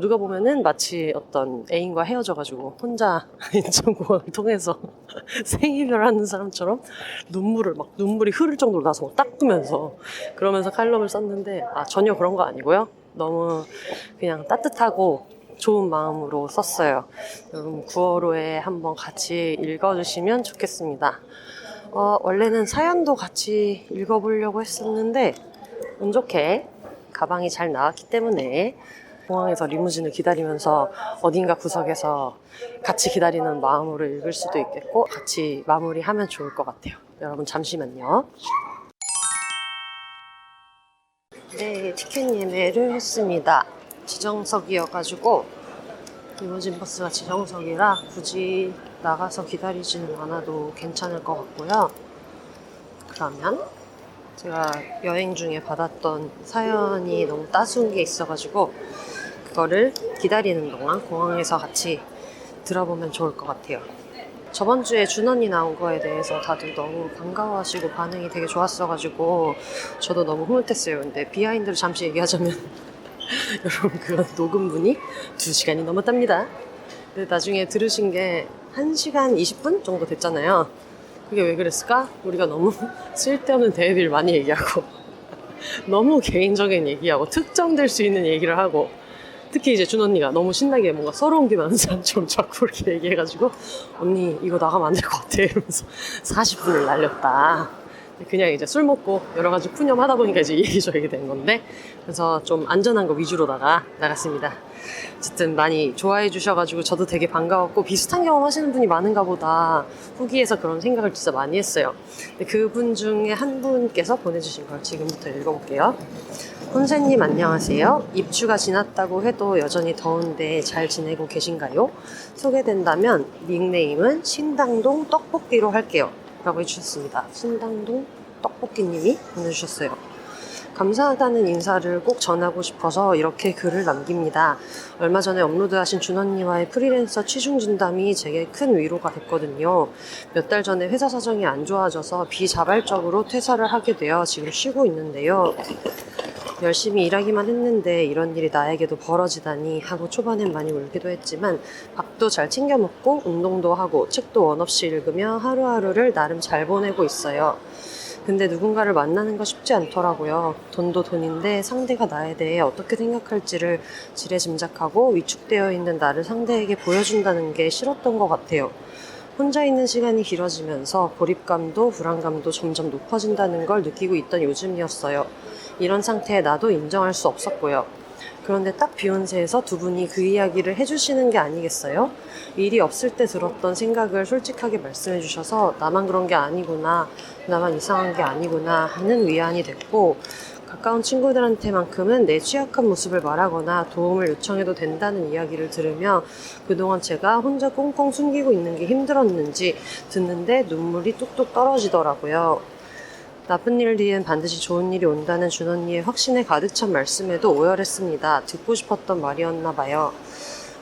누가 보면은 마치 어떤 애인과 헤어져가지고 혼자 인천공항을 통해서 생이별하는 사람처럼 눈물이 흐를 정도로 나서 막 닦으면서 그러면서 칼럼을 썼는데, 전혀 그런 거 아니고요. 너무 그냥 따뜻하고 좋은 마음으로 썼어요. 여러분 9월호에 한번 같이 읽어주시면 좋겠습니다. 원래는 사연도 같이 읽어보려고 했었는데 운 좋게 가방이 잘 나왔기 때문에 공항에서 리무진을 기다리면서 어딘가 구석에서 같이 기다리는 마음으로 읽을 수도 있겠고, 같이 마무리하면 좋을 것 같아요. 여러분 잠시만요. 네, 티켓 예매를 했습니다. 지정석이어가지고 리무진 버스가 지정석이라 굳이 나가서 기다리지는 않아도 괜찮을 것 같고요. 그러면 제가 여행 중에 받았던 사연이 너무 따스운 게 있어가지고 그거를 기다리는 동안 공항에서 같이 들어보면 좋을 것 같아요. 저번 주에 준언니 나온 거에 대해서 다들 너무 반가워하시고 반응이 되게 좋았어가지고 저도 너무 흐뭇했어요. 근데 비하인드를 잠시 얘기하자면 여러분, 그 녹음분이 2시간이 넘었답니다. 근데 나중에 들으신 게 1시간 20분 정도 됐잖아요. 그게 왜 그랬을까? 우리가 너무 쓸데없는 대회비를 많이 얘기하고 너무 개인적인 얘기하고 특정될 수 있는 얘기를 하고, 특히 이제 준 언니가 너무 신나게 뭔가 서러운 게 많은 사람처럼 자꾸 이렇게 얘기해가지고 언니 이거 나가면 안 될 것 같아 이러면서 40분을 날렸다. 그냥 이제 술 먹고 여러 가지 푸념하다 보니까 이제 얘기저얘기 된 건데, 그래서 좀 안전한 거 위주로다가 나갔습니다. 어쨌든 많이 좋아해 주셔가지고 저도 되게 반가웠고, 비슷한 경험 하시는 분이 많은가 보다 후기에서 그런 생각을 진짜 많이 했어요. 근데 그분 중에 한 분께서 보내주신 걸 지금부터 읽어볼게요. 혼세님 안녕하세요. 입추가 지났다고 해도 여전히 더운데 잘 지내고 계신가요? 소개된다면 닉네임은 신당동 떡볶이로 할게요 라고 해주셨습니다. 신당동 떡볶이님이 보내주셨어요. 감사하다는 인사를 꼭 전하고 싶어서 이렇게 글을 남깁니다. 얼마 전에 업로드하신 준언니와의 프리랜서 취중진담이 제게 큰 위로가 됐거든요. 몇 달 전에 회사 사정이 안 좋아져서 비자발적으로 퇴사를 하게 되어 지금 쉬고 있는데요. 열심히 일하기만 했는데 이런 일이 나에게도 벌어지다니 하고 초반엔 많이 울기도 했지만 밥도 잘 챙겨 먹고 운동도 하고 책도 원 없이 읽으며 하루하루를 나름 잘 보내고 있어요. 근데 누군가를 만나는 거 쉽지 않더라고요. 돈도 돈인데 상대가 나에 대해 어떻게 생각할지를 지레짐작하고 위축되어 있는 나를 상대에게 보여준다는 게 싫었던 것 같아요. 혼자 있는 시간이 길어지면서 고립감도 불안감도 점점 높아진다는 걸 느끼고 있던 요즘이었어요. 이런 상태에 나도 인정할 수 없었고요. 그런데 딱 비욘세에서 두 분이 그 이야기를 해주시는 게 아니겠어요? 일이 없을 때 들었던 생각을 솔직하게 말씀해 주셔서 나만 그런 게 아니구나, 나만 이상한 게 아니구나 하는 위안이 됐고, 가까운 친구들한테만큼은 내 취약한 모습을 말하거나 도움을 요청해도 된다는 이야기를 들으며 그동안 제가 혼자 꽁꽁 숨기고 있는 게 힘들었는지 듣는데 눈물이 뚝뚝 떨어지더라고요. 나쁜 일 뒤엔 반드시 좋은 일이 온다는 준언니의 확신에 가득 찬 말씀에도 오열했습니다. 듣고 싶었던 말이었나 봐요.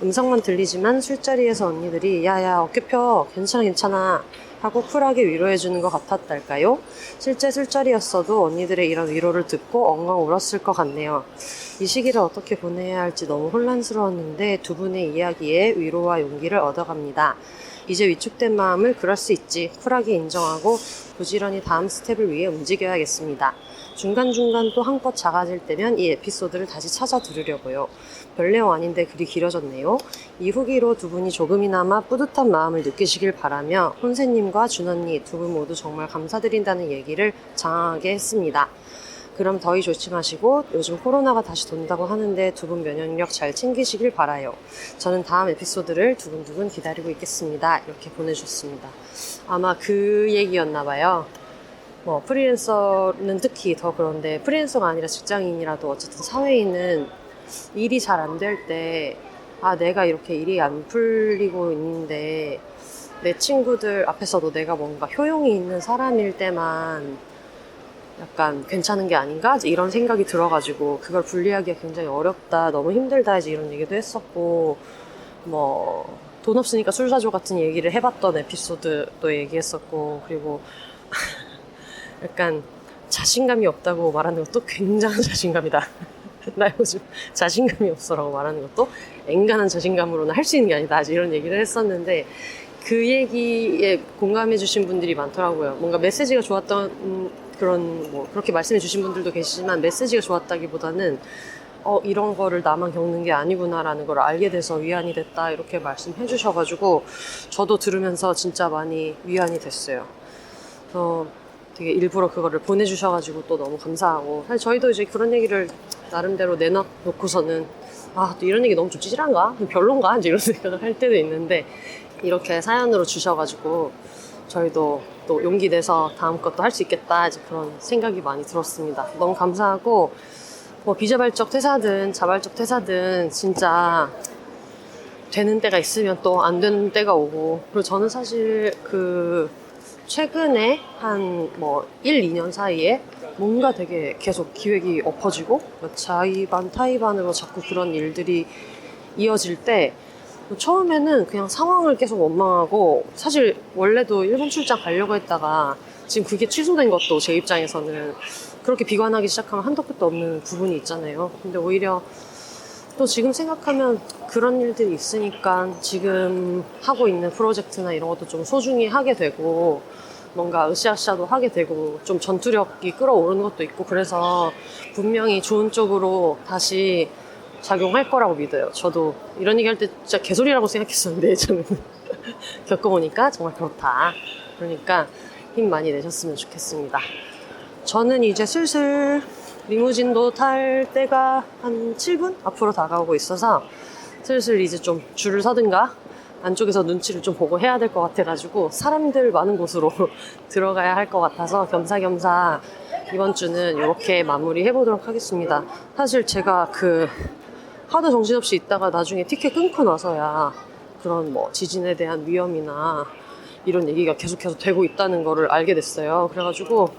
음성만 들리지만 술자리에서 언니들이 야야 어깨 펴 괜찮아 하고 쿨하게 위로해주는 것 같았달까요? 실제 술자리였어도 언니들의 이런 위로를 듣고 엉엉 울었을 것 같네요. 이 시기를 어떻게 보내야 할지 너무 혼란스러웠는데 두 분의 이야기에 위로와 용기를 얻어갑니다. 이제 위축된 마음을 그럴 수 있지 쿨하게 인정하고 부지런히 다음 스텝을 위해 움직여야겠습니다. 중간중간 또 한껏 작아질 때면 이 에피소드를 다시 찾아 들으려고요. 별 내용 아닌데 글이 길어졌네요. 이 후기로 두 분이 조금이나마 뿌듯한 마음을 느끼시길 바라며 혼세님과 준언니 두 분 모두 정말 감사드린다는 얘기를 장하게 했습니다. 그럼 더위 조심하시고 요즘 코로나가 다시 돈다고 하는데 두 분 면역력 잘 챙기시길 바라요. 저는 다음 에피소드를 두근두근 기다리고 있겠습니다. 이렇게 보내주셨습니다. 아마 그 얘기였나 봐요. 프리랜서는 특히 더 그런데 프리랜서가 아니라 직장인이라도 어쨌든 사회인은 일이 잘 안 될 때 내가 이렇게 일이 안 풀리고 있는데 내 친구들 앞에서도 내가 뭔가 효용이 있는 사람일 때만 약간 괜찮은 게 아닌가? 이런 생각이 들어가지고 그걸 분리하기가 굉장히 어렵다, 너무 힘들다 이제 이런 얘기도 했었고, 뭐 돈 없으니까 술 사줘 같은 얘기를 해봤던 에피소드도 얘기했었고, 그리고 약간 자신감이 없다고 말하는 것도 굉장한 자신감이다. 나 요즘 자신감이 없어라고 말하는 것도 앵간한 자신감으로는 할 수 있는 게 아니다, 이런 얘기를 했었는데, 그 얘기에 공감해 주신 분들이 많더라고요. 뭔가 메시지가 좋았던 그런, 뭐 그렇게 말씀해 주신 분들도 계시지만, 메시지가 좋았다기보다는 이런 거를 나만 겪는 게 아니구나라는 걸 알게 돼서 위안이 됐다, 이렇게 말씀해 주셔가지고 저도 들으면서 진짜 많이 위안이 됐어요. 되게 일부러 그거를 보내주셔가지고 또 너무 감사하고, 사실 저희도 이제 그런 얘기를 나름대로 내놔놓고서는 또 이런 얘기 너무 좀 찌질한가? 별론가? 이제 이런 생각을 할 때도 있는데, 이렇게 사연으로 주셔가지고 저희도 또 용기 내서 다음 것도 할 수 있겠다, 이제 그런 생각이 많이 들었습니다. 너무 감사하고, 뭐 비자발적 퇴사든 자발적 퇴사든 진짜 되는 때가 있으면 또 안 되는 때가 오고, 그리고 저는 사실 최근에 한 1, 2년 사이에 뭔가 되게 계속 기획이 엎어지고 자의반 타의반으로 자꾸 그런 일들이 이어질 때, 처음에는 그냥 상황을 계속 원망하고, 사실 원래도 일본 출장 가려고 했다가 지금 그게 취소된 것도 제 입장에서는 그렇게 비관하기 시작하면 한도 끝도 없는 부분이 있잖아요. 근데 오히려 또 지금 생각하면 그런 일들이 있으니까 지금 하고 있는 프로젝트나 이런 것도 좀 소중히 하게 되고, 뭔가 으쌰으쌰도 하게 되고, 좀 전투력이 끌어오르는 것도 있고, 그래서 분명히 좋은 쪽으로 다시 작용할 거라고 믿어요. 저도 이런 얘기 할 때 진짜 개소리라고 생각했었는데 저는 겪어보니까 정말 그렇다. 그러니까 힘 많이 내셨으면 좋겠습니다. 저는 이제 슬슬 리무진도 탈 때가 한 7분 앞으로 다가오고 있어서 슬슬 이제 좀 줄을 서든가 안쪽에서 눈치를 좀 보고 해야 될 것 같아가지고, 사람들 많은 곳으로 들어가야 할 것 같아서 겸사겸사 이번 주는 이렇게 마무리 해보도록 하겠습니다. 사실 제가 하도 정신없이 있다가 나중에 티켓 끊고 나서야 그런 지진에 대한 위험이나 이런 얘기가 계속해서 되고 있다는 거를 알게 됐어요. 그래가지고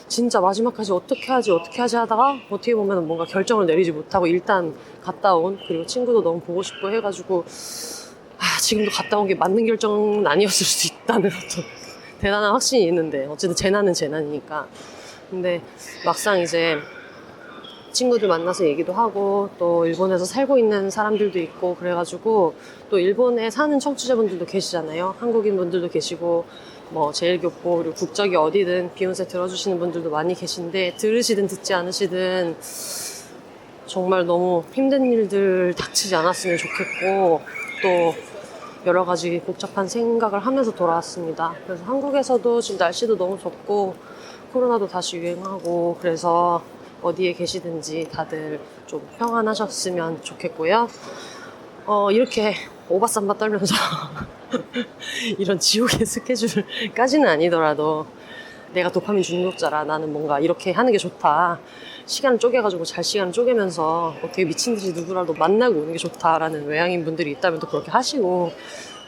진짜 마지막까지 어떻게 하지 하다가 어떻게 보면 뭔가 결정을 내리지 못하고 일단 갔다 온, 그리고 친구도 너무 보고 싶고 해가지고 지금도 갔다 온 게 맞는 결정은 아니었을 수도 있다는 어떤 대단한 확신이 있는데, 어쨌든 재난은 재난이니까. 근데 막상 이제 친구들 만나서 얘기도 하고, 또 일본에서 살고 있는 사람들도 있고 그래가지고, 또 일본에 사는 청취자분들도 계시잖아요. 한국인 분들도 계시고, 제일교포, 그리고 국적이 어디든 비욘세 들어주시는 분들도 많이 계신데, 들으시든 듣지 않으시든 정말 너무 힘든 일들 닥치지 않았으면 좋겠고, 또 여러 가지 복잡한 생각을 하면서 돌아왔습니다. 그래서 한국에서도 지금 날씨도 너무 덥고 코로나도 다시 유행하고, 그래서 어디에 계시든지 다들 좀 평안하셨으면 좋겠고요. 이렇게 오바쌈바 떨면서 이런 지옥의 스케줄까지는 아니더라도, 내가 도파민 중독자라 나는 뭔가 이렇게 하는 게 좋다, 시간을 쪼개가지고 잘 시간을 쪼개면서 어떻게 미친듯이 누구라도 만나고 오는 게 좋다라는 외향인 분들이 있다면 또 그렇게 하시고,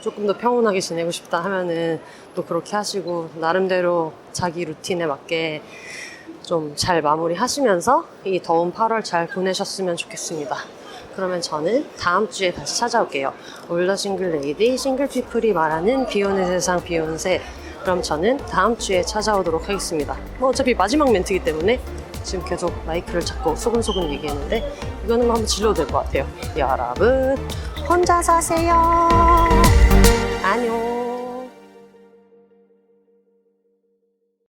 조금 더 평온하게 지내고 싶다 하면은 또 그렇게 하시고, 나름대로 자기 루틴에 맞게 좀 잘 마무리 하시면서 이 더운 8월 잘 보내셨으면 좋겠습니다. 그러면 저는 다음 주에 다시 찾아올게요. 올더 싱글 레이디, 싱글 피플이 말하는 비욘의 세상 비욘세. 그럼 저는 다음 주에 찾아오도록 하겠습니다. 어차피 마지막 멘트이기 때문에 지금 계속 마이크를 잡고 소근소근 얘기했는데, 이거는 한번 질러도 될 것 같아요. 여러분 혼자 사세요. 안녕.